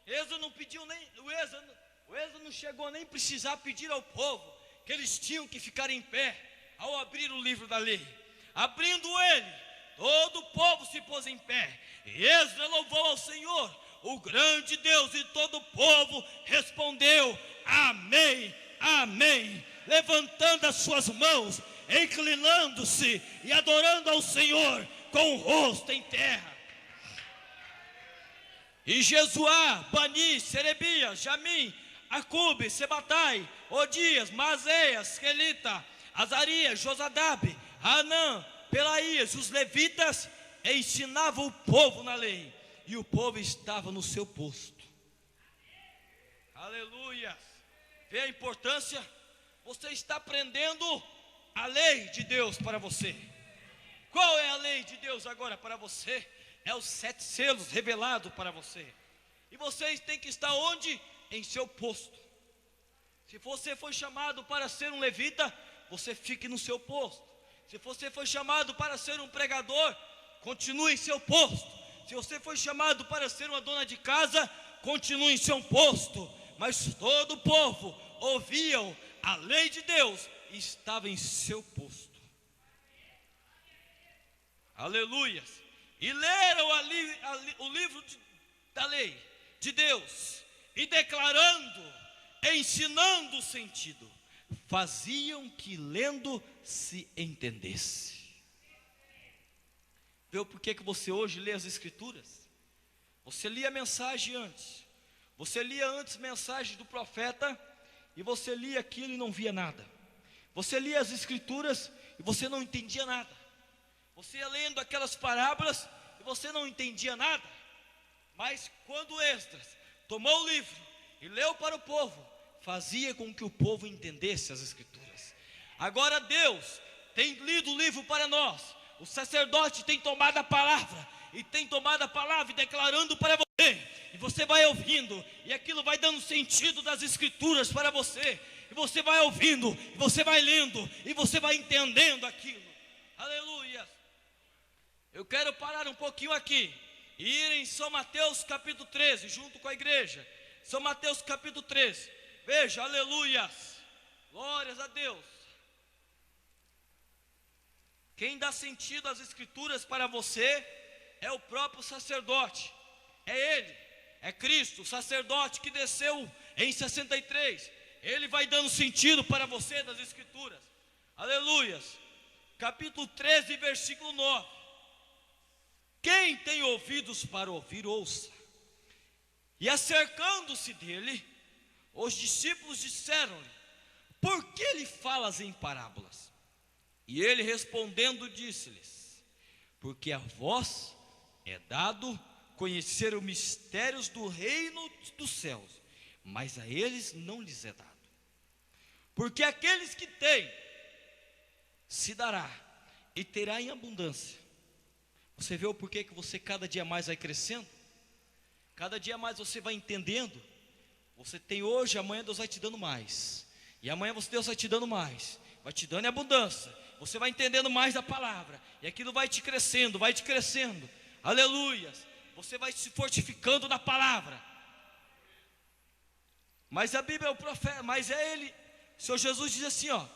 Speaker 2: Esdras não pediu nem, o Esdras não chegou nem a precisar pedir ao povo que eles tinham que ficar em pé ao abrir o livro da lei. Abrindo ele, todo o povo se pôs em pé, e Esdras louvou ao Senhor, o grande Deus, e todo o povo respondeu: amém, amém, levantando as suas mãos, inclinando-se e adorando ao Senhor com o rosto em terra. E Jesuá, Bani, Serebias, Jamim, Acube, Sebatai, Odias, Mazeias, Quelita, Azarias, Josadabe, Anã, Pelaías, os levitas, ensinavam o povo na lei, e o povo estava no seu posto. Aleluia. Vê a importância? Você está aprendendo a lei de Deus para você. Qual é a lei de Deus agora para você? É os 7 selos revelados para você. E vocês têm que estar onde? Em seu posto. Se você foi chamado para ser um levita, você fique no seu posto. Se você foi chamado para ser um pregador, continue em seu posto. Se você foi chamado para ser uma dona de casa, continue em seu posto. Mas todo o povo ouviam a lei de Deus e estava em seu posto. aleluias, e leram ali o livro da lei de Deus, e declarando, ensinando o sentido, faziam que lendo se entendesse. Viu por que você hoje lê as escrituras? Você lia a mensagem antes, você lia antes mensagem do profeta, e você lia aquilo e não via nada. Você lia as escrituras e você não entendia nada. Você ia lendo aquelas parábolas e você não entendia nada. Mas quando Esdras tomou o livro e leu para o povo, fazia com que o povo entendesse as escrituras. Agora Deus tem lido o livro para nós. O sacerdote tem tomado a palavra e tem tomado a palavra e declarando para você. E você vai ouvindo, e aquilo vai dando sentido das escrituras para você. E você vai ouvindo, e você vai lendo, e você vai entendendo aquilo. Aleluia. Eu quero parar um pouquinho aqui e ir em São Mateus capítulo 13, junto com a igreja. São Mateus capítulo 13. Veja, aleluias. Glórias a Deus. Quem dá sentido às escrituras para você é o próprio sacerdote. É Ele, é Cristo, o sacerdote que desceu em 63. Ele vai dando sentido para você das escrituras. Aleluias. Capítulo 13, versículo 9. Quem tem ouvidos para ouvir, ouça. E acercando-se dele, os discípulos disseram-lhe: por que lhe falas em parábolas? E ele respondendo disse-lhes: porque a vós é dado conhecer os mistérios do reino dos céus, mas a eles não lhes é dado. Porque aqueles que têm, se dará, e terá em abundância. Você vê o porquê que você cada dia mais vai crescendo? Cada dia mais você vai entendendo. Você tem hoje, amanhã Deus vai te dando mais. E amanhã Deus vai te dando mais. Vai te dando em abundância. Você vai entendendo mais da palavra. E aquilo vai te crescendo, vai te crescendo. Aleluias. Você vai se fortificando na palavra. Mas a Bíblia é o profeta, mas é ele. O Senhor Jesus diz assim, ó: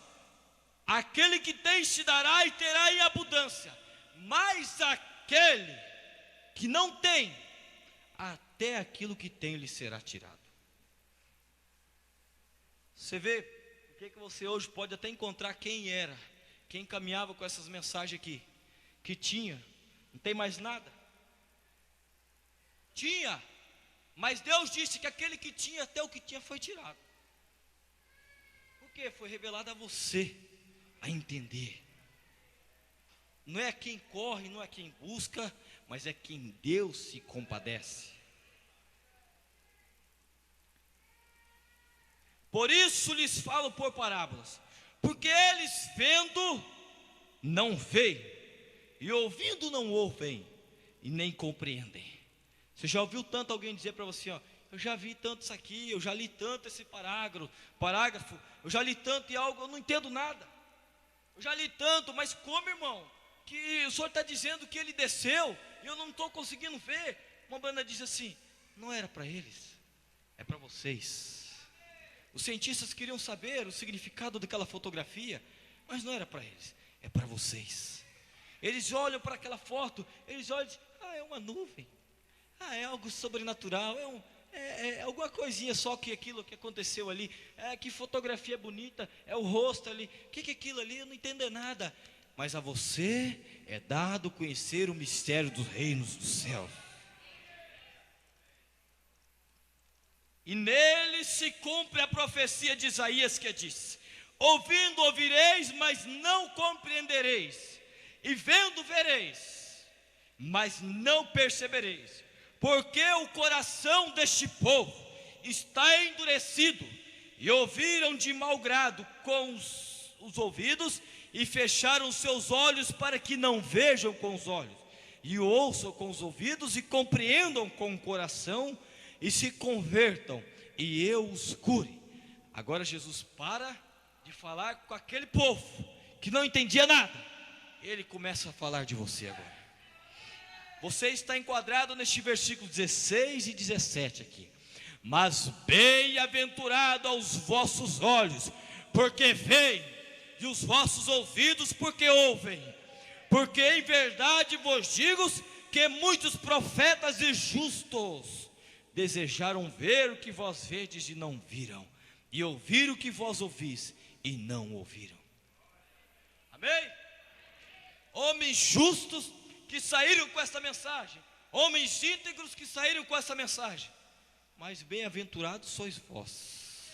Speaker 2: aquele que tem se dará e terá em abundância, mas aquele que não tem, até aquilo que tem lhe será tirado. Você vê o que você hoje pode até encontrar quem era, quem caminhava com essas mensagens aqui, que tinha, não tem mais nada. Tinha, mas Deus disse que aquele que tinha, até o que tinha foi tirado. Por quê? Foi revelado a você, a entender. Não é quem corre, não é quem busca, mas é quem Deus se compadece. Por isso lhes falo por parábolas, porque eles vendo, não veem, e ouvindo, não ouvem, e nem compreendem. Você já ouviu tanto alguém dizer para você, ó: eu já vi tanto isso aqui, eu já li tanto esse parágrafo, eu já li tanto e algo, eu não entendo nada. Eu já li tanto, mas como, irmão, que o Senhor está dizendo que ele desceu, e eu não estou conseguindo ver. Uma banda diz assim: não era para eles, é para vocês. Os cientistas queriam saber o significado daquela fotografia, mas não era para eles, é para vocês. Eles olham para aquela foto, eles olham e dizem: é uma nuvem, é algo sobrenatural, é alguma coisinha só, que aquilo que aconteceu ali, que fotografia bonita, é o rosto ali, o que é aquilo ali, eu não entendo nada. Mas a você é dado conhecer o mistério dos reinos do céu. E nele se cumpre a profecia de Isaías, que diz: ouvindo ouvireis, mas não compreendereis, e vendo vereis, mas não percebereis, porque o coração deste povo está endurecido, e ouviram de mau grado com os ouvidos, e fecharam os seus olhos, para que não vejam com os olhos, e ouçam com os ouvidos, e compreendam com o coração, e se convertam, e eu os cure. Agora Jesus para de falar com aquele povo que não entendia nada. Ele começa a falar de você agora. Você está enquadrado neste versículo 16 e 17 aqui. Mas bem-aventurado aos vossos olhos, porque veem, e os vossos ouvidos, porque ouvem. porque em verdade vos digo que muitos profetas e justos desejaram ver o que vós vedes e não viram, e ouvir o que vós ouvis e não ouviram. Amém? Homens justos que saíram com essa mensagem, homens íntegros que saíram com essa mensagem, mas bem-aventurados sois vós,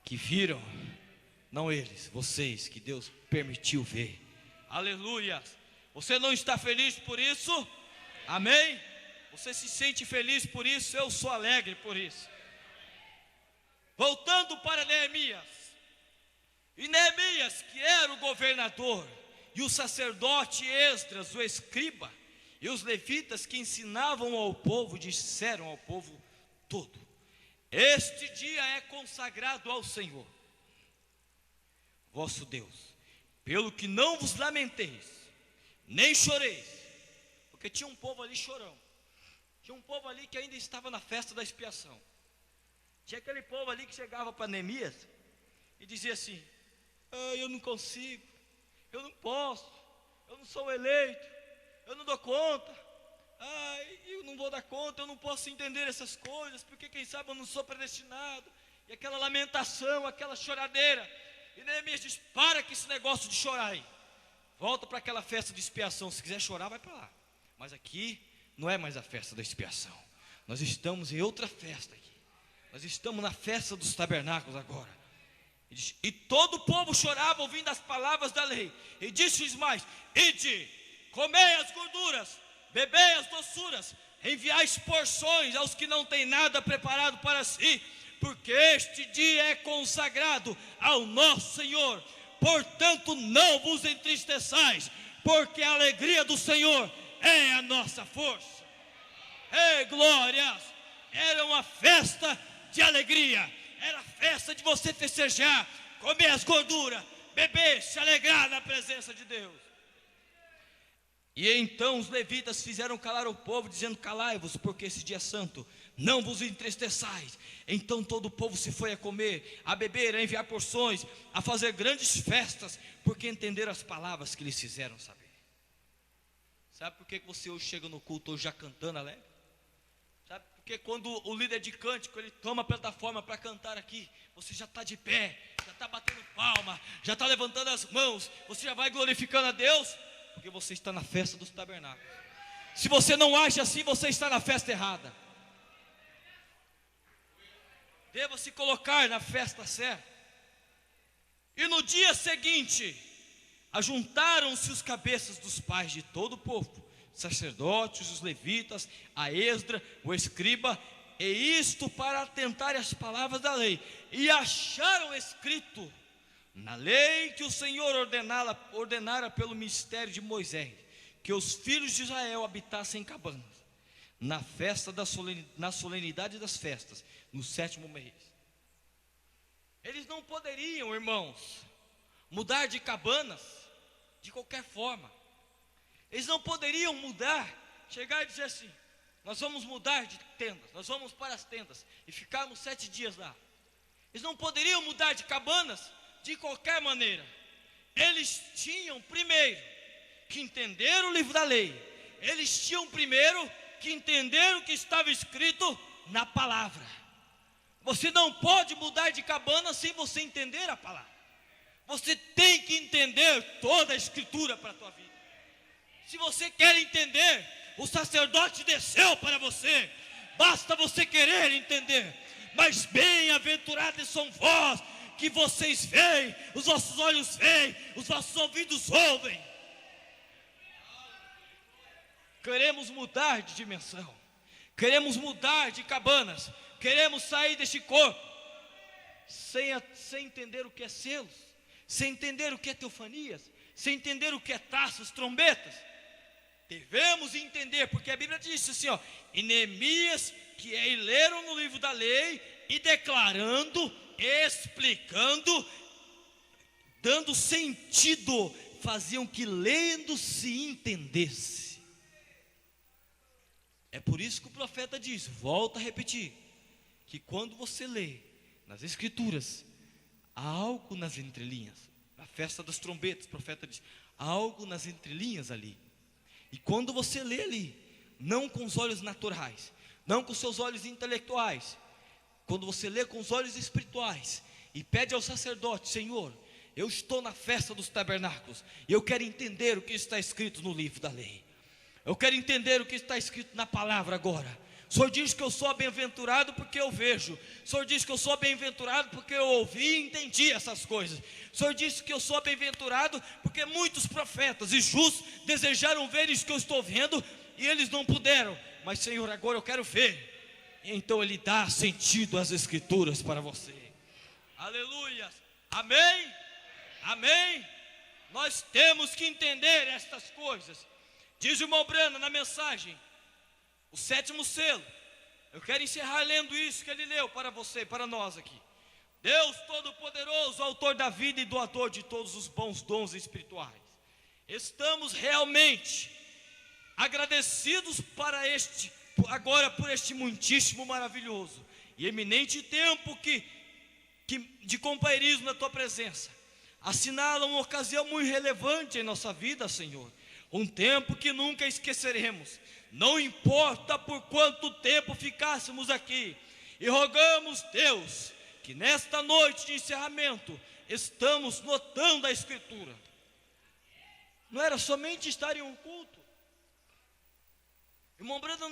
Speaker 2: que viram, não eles, vocês, que Deus permitiu ver. Aleluia. Você não está feliz por isso? Amém? Você se sente feliz por isso? Eu sou alegre por isso. Voltando para Neemias. E Neemias, que era o governador, e o sacerdote Esdras, o escriba, e os levitas que ensinavam ao povo, disseram ao povo todo: este dia é consagrado ao Senhor, vosso Deus, pelo que não vos lamenteis, nem choreis, porque tinha um povo ali chorão, tinha um povo ali que ainda estava na festa da expiação, tinha aquele povo ali que chegava para Neemias e dizia assim: eu não consigo, eu não posso, eu não sou eleito, eu não dou conta, eu não vou dar conta, eu não posso entender essas coisas, porque quem sabe eu não sou predestinado, e aquela lamentação, aquela choradeira. E Neemias diz: para com esse negócio de chorar aí, volta para aquela festa de expiação. Se quiser chorar, vai para lá, mas aqui não é mais a festa da expiação, nós estamos em outra festa aqui, nós estamos na festa dos tabernáculos agora. E todo o povo chorava ouvindo as palavras da lei, e disse-lhes mais: ide, comei as gorduras, bebei as doçuras, enviais porções aos que não têm nada preparado para si, porque este dia é consagrado ao nosso Senhor. Portanto não vos entristeçais, porque a alegria do Senhor é a nossa força. Ei, glórias! Era uma festa de alegria, era festa de você festejar, comer as gorduras, beber, se alegrar na presença de Deus. E então os levitas fizeram calar o povo, dizendo: calai-vos, porque esse dia é santo, não vos entristeçais. Então todo o povo se foi a comer, a beber, a enviar porções, a fazer grandes festas, porque entenderam as palavras que lhes fizeram saber. Sabe por que você hoje chega no culto hoje já cantando alegre? Sabe porque quando o líder de cântico ele toma a plataforma para cantar aqui, você já está de pé, já está batendo palma, já está levantando as mãos, você já vai glorificando a Deus, porque você está na festa dos tabernáculos. Se você não age assim, você está na festa errada. Deva se colocar na festa certa. E no dia seguinte, ajuntaram-se os cabeças dos pais de todo o povo, sacerdotes, os levitas, a Esdra, o escriba, e isto para atentar às palavras da lei, e acharam escrito na lei que o Senhor ordenara pelo ministério de Moisés, que os filhos de Israel habitassem em cabanas, na solenidade das festas, no 7º mês. Eles não poderiam, irmãos, mudar de cabanas de qualquer forma. Eles não poderiam mudar, chegar e dizer assim: nós vamos mudar de tendas, nós vamos para as tendas e ficarmos 7 dias lá. Eles não poderiam mudar de cabanas de qualquer maneira. Eles tinham primeiro que entender o livro da lei. Eles tinham primeiro que entender o que estava escrito na palavra. Você não pode mudar de cabana sem você entender a palavra. Você tem que entender toda a escritura para a tua vida. Se você quer entender, o sacerdote desceu para você. Basta você querer entender. Mas bem-aventurados são vós, que vocês veem, os vossos olhos veem, os vossos ouvidos ouvem. Queremos mudar de dimensão, queremos mudar de cabanas, queremos sair deste corpo, sem entender o que é selos, sem entender o que é teofanias, sem entender o que é taças, trombetas. Devemos entender, porque a Bíblia diz assim, e Neemias, que leram no livro da lei, e declarando, explicando, dando sentido, faziam que lendo se entendesse. É por isso que o profeta diz, volta a repetir, que quando você lê nas escrituras, há algo nas entrelinhas, na festa das trombetas. O profeta diz, há algo nas entrelinhas ali. E quando você lê ali, não com os olhos naturais, não com os seus olhos intelectuais, quando você lê com os olhos espirituais, e pede ao sacerdote, Senhor, eu estou na festa dos tabernáculos, e eu quero entender o que está escrito no livro da lei, eu quero entender o que está escrito na palavra agora. O Senhor diz que eu sou bem-aventurado porque eu vejo. O Senhor diz que eu sou bem-aventurado porque eu ouvi e entendi essas coisas. O Senhor diz que eu sou bem-aventurado porque muitos profetas e justos desejaram ver isso que eu estou vendo e eles não puderam. Mas Senhor, agora eu quero ver. Então Ele dá sentido às Escrituras para você. Aleluia. Amém? Amém? Nós temos que entender estas coisas. Diz o irmão Brana na mensagem, o 7º selo. Eu quero encerrar lendo isso que ele leu para você, para nós aqui. Deus Todo-Poderoso, autor da vida e doador de todos os bons dons espirituais, estamos realmente agradecidos agora por este muitíssimo maravilhoso e eminente tempo de companheirismo na tua presença. Assinala uma ocasião muito relevante em nossa vida, Senhor. Um tempo que nunca esqueceremos. Não importa por quanto tempo ficássemos aqui. E rogamos, Deus, que nesta noite de encerramento, estamos notando a Escritura. Não era somente estar em um culto. O irmão Brandon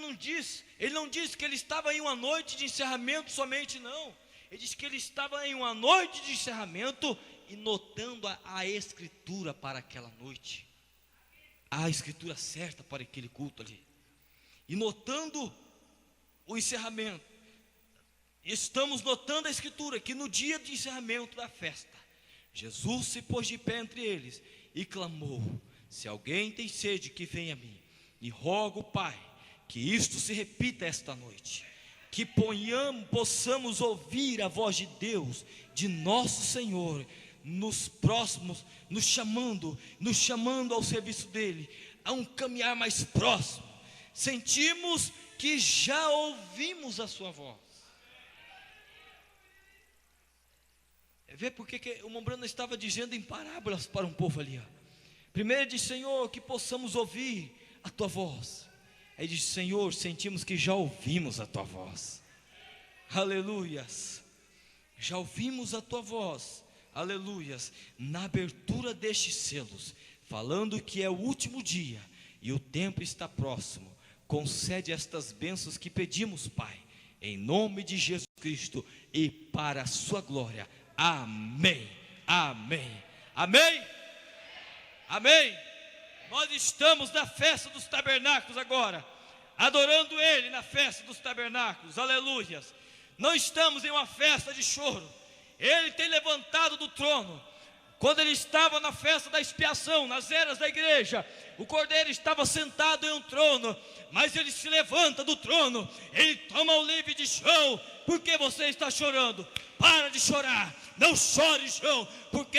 Speaker 2: ele não disse que ele estava em uma noite de encerramento somente, não. Ele disse que ele estava em uma noite de encerramento e notando a Escritura para aquela noite. A Escritura certa para aquele culto ali. E notando o encerramento, estamos notando a Escritura, que no dia de encerramento da festa, Jesus se pôs de pé entre eles e clamou, se alguém tem sede, que venha a mim, e rogo, Pai, que isto se repita esta noite, que possamos ouvir a voz de Deus, de nosso Senhor, nos próximos, nos chamando ao serviço dele, a um caminhar mais próximo. Sentimos que já ouvimos a sua voz. Vê porque o irmão Brandon estava dizendo em parábolas para um povo ali, Primeiro diz, Senhor, que possamos ouvir a tua voz. Aí diz, Senhor, sentimos que já ouvimos a tua voz. Aleluias. Já ouvimos a tua voz. Aleluias. Na abertura destes selos, falando que é o último dia e o tempo está próximo. Concede estas bênçãos que pedimos, Pai, em nome de Jesus Cristo e para a sua glória. Amém. Amém. Amém. Amém. Nós estamos na festa dos tabernáculos agora, adorando Ele na festa dos tabernáculos. Aleluias. Não estamos em uma festa de choro. Ele tem levantado do trono. Quando ele estava na festa da expiação, nas eras da igreja, o Cordeiro estava sentado em um trono, mas ele se levanta do trono, ele toma o livre de chão. Por que você está chorando? Para de chorar, não chore, João, porque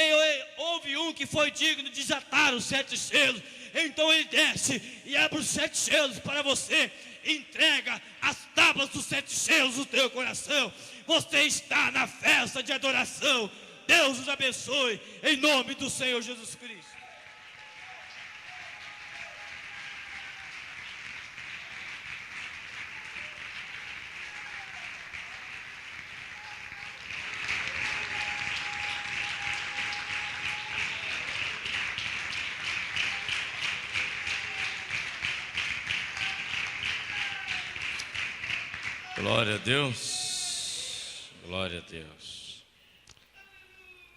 Speaker 2: houve um que foi digno de desatar os 7 selos. Então ele desce e abre os 7 selos para você, entrega as tábuas dos 7 selos no teu coração. Você está na festa de adoração. Deus os abençoe, em nome do Senhor Jesus Cristo.
Speaker 1: Glória a Deus, glória a Deus.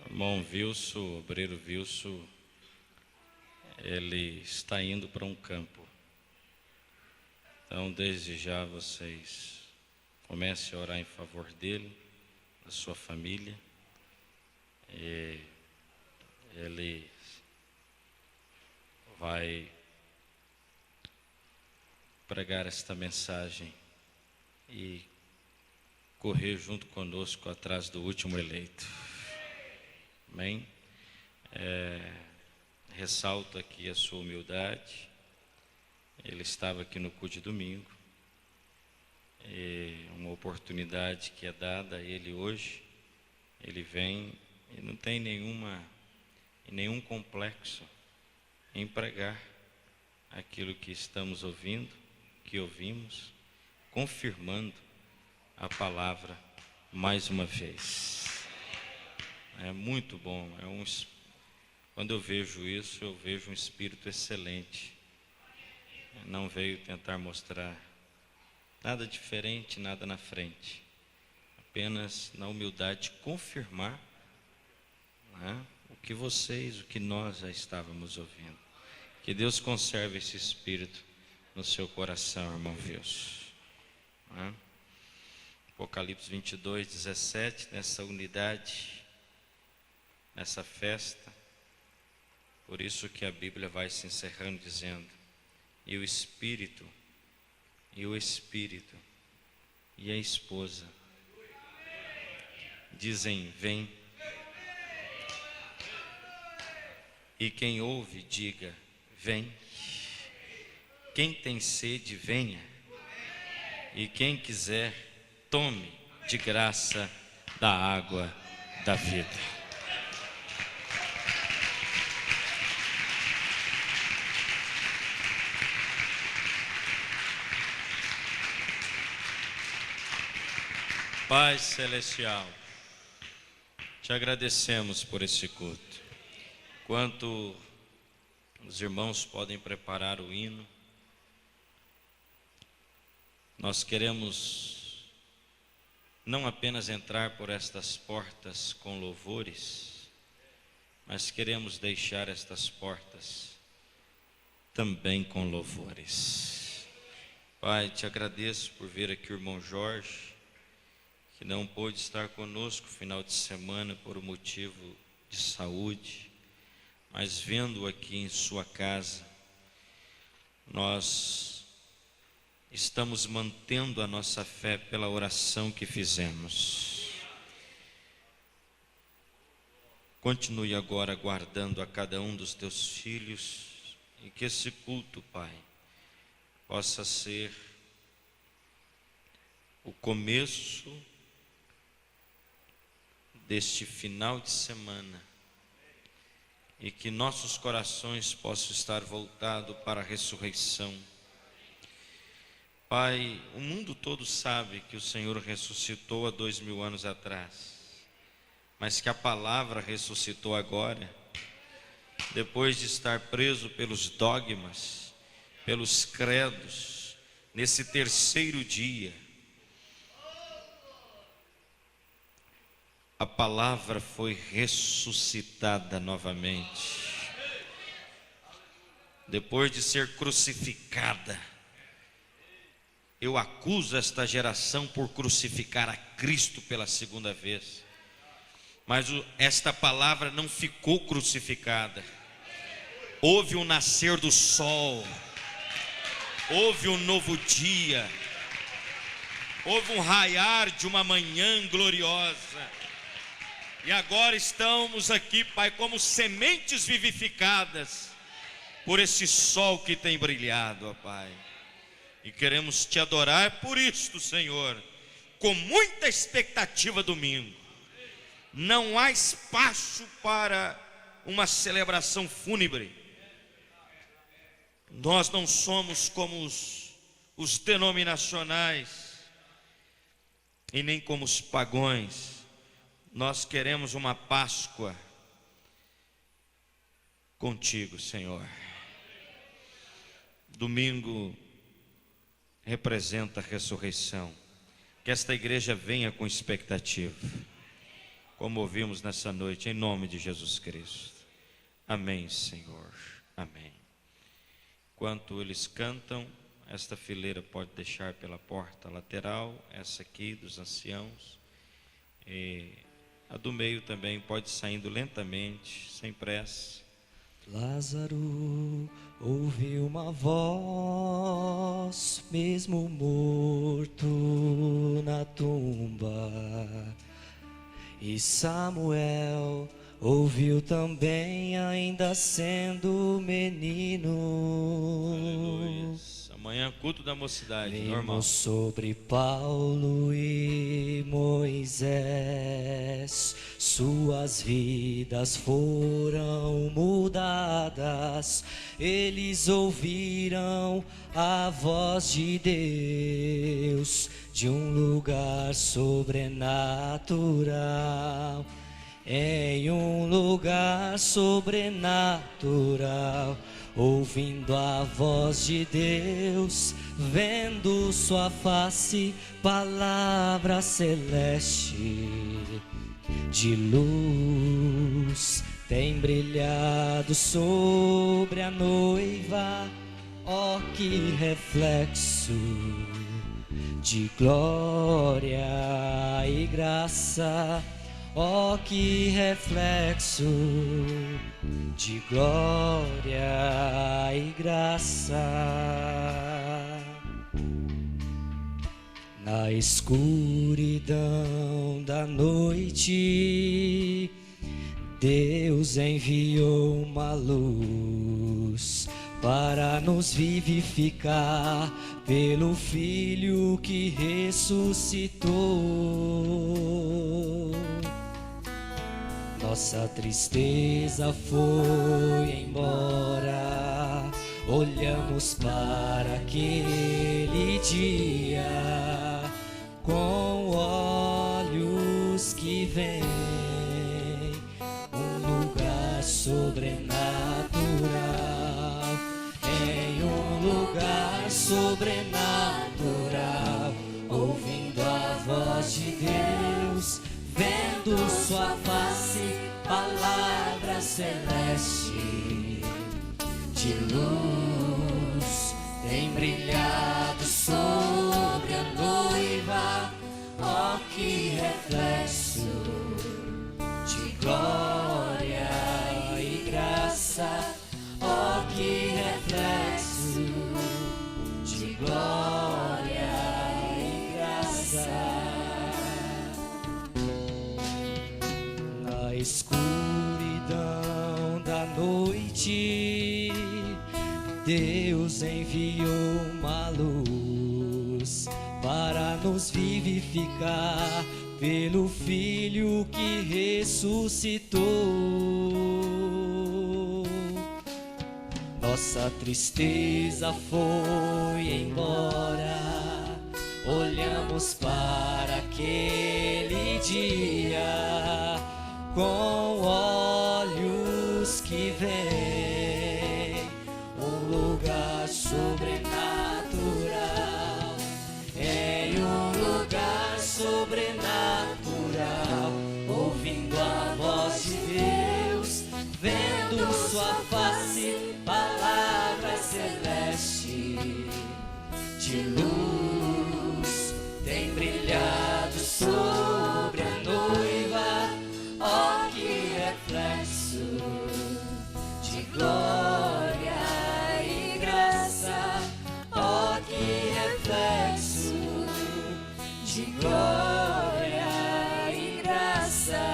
Speaker 1: Irmão Wilson, obreiro Wilson, ele está indo para um campo. Então, desde já vocês comecem a orar em favor dele, da sua família. E ele vai pregar esta mensagem e correr junto conosco atrás do último eleito. Amém? Ressalto aqui a sua humildade. Ele estava aqui no culto de domingo. E uma oportunidade que é dada a ele hoje. Ele vem e não tem nenhuma
Speaker 3: e nenhum complexo em pregar aquilo que estamos ouvindo, que ouvimos, confirmando a palavra mais uma vez. É muito bom, quando eu vejo isso, eu vejo um espírito excelente. Não veio tentar mostrar nada diferente, nada na frente, apenas na humildade confirmar, né, o que nós já estávamos ouvindo. Que Deus conserve esse espírito no seu coração, irmão Wilson. Né? Apocalipse 22, 17, nessa unidade, nessa festa, por isso que a Bíblia vai se encerrando dizendo: e o Espírito e a esposa dizem: vem. E quem ouve, diga: vem. Quem tem sede, venha. E quem quiser, tome de graça da água da vida. Pai Celestial, te agradecemos por esse culto. Enquanto os irmãos podem preparar o hino, nós queremos não apenas entrar por estas portas com louvores, mas queremos deixar estas portas também com louvores. Pai, te agradeço por ver aqui o irmão Jorge, que não pôde estar conosco no final de semana por um motivo de saúde, mas vendo aqui em sua casa, nós estamos mantendo a nossa fé pela oração que fizemos. Continue agora guardando a cada um dos teus filhos, e que esse culto, Pai, possa ser o começo deste final de semana, e que nossos corações possam estar voltados para a ressurreição. Pai, o mundo todo sabe que o Senhor ressuscitou há 2000 anos atrás, mas que a palavra ressuscitou agora, depois de estar preso pelos dogmas, pelos credos, nesse terceiro dia. A palavra foi ressuscitada novamente. Depois de ser crucificada, eu acuso esta geração por crucificar a Cristo pela segunda vez. Mas esta palavra não ficou crucificada. Houve um nascer do sol, houve um novo dia, houve um raiar de uma manhã gloriosa. E agora estamos aqui, Pai, como sementes vivificadas por esse sol que tem brilhado, ó Pai. E queremos te adorar por isto, Senhor, com muita expectativa domingo. Não há espaço para uma celebração fúnebre. Nós não somos como os denominacionais e nem como os pagões. Nós queremos uma Páscoa contigo, Senhor. Domingo representa a ressurreição. Que esta igreja venha com expectativa, como ouvimos nessa noite, em nome de Jesus Cristo. Amém, Senhor. Amém. Enquanto eles cantam, esta fileira pode deixar pela porta lateral, essa aqui dos anciãos, e a do meio também pode ir saindo lentamente, sem pressa.
Speaker 4: Lázaro ouviu uma voz, mesmo morto na tumba. E Samuel ouviu também, ainda sendo menino.
Speaker 3: Amanhã Amanhã, culto da mocidade,
Speaker 4: Vimos
Speaker 3: normal.
Speaker 4: sobre Paulo e Moisés, suas vidas foram mudadas, eles ouviram a voz de Deus de um lugar sobrenatural. Em um lugar sobrenatural, ouvindo a voz de Deus, vendo sua face, palavra celeste de luz tem brilhado sobre a noiva. Oh, que reflexo de glória e graça. Oh, que reflexo de glória e graça. Na escuridão da noite, Deus enviou uma luz para nos vivificar pelo Filho que ressuscitou. Nossa tristeza foi embora, olhamos para aquele dia com olhos que veem um lugar sobrenatural. Em um lugar sobrenatural, ouvindo a voz de Deus, vendo sua face, palavra celeste de luz tem brilhado sobre a noiva. Oh, que reflexo de glória e graça. Oh, que reflexo de glória e graça. Na escuridão da noite, Deus enviou uma luz para nos vivificar pelo Filho que ressuscitou. Nossa tristeza foi embora, olhamos para aquele dia com olhos que veem um lugar sobrenatural. Em um lugar sobrenatural, ouvindo a voz de Deus, vendo sua face, palavra celeste de luz tem brilhado sobre a noiva. Oh, que reflexo de glória e graça. Oh, que reflexo de glória e graça.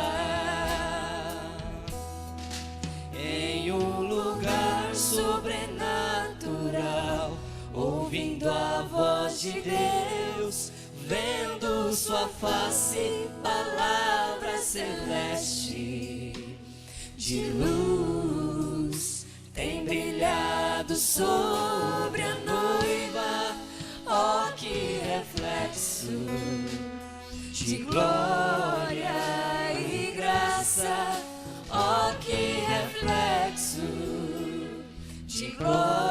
Speaker 4: Em um lugar sobrenatural, ouvindo a voz de Deus, vendo sua face, palavra celeste de luz tem brilhado sobre a noiva. Oh, que reflexo de glória e graça. Oh, que reflexo de glória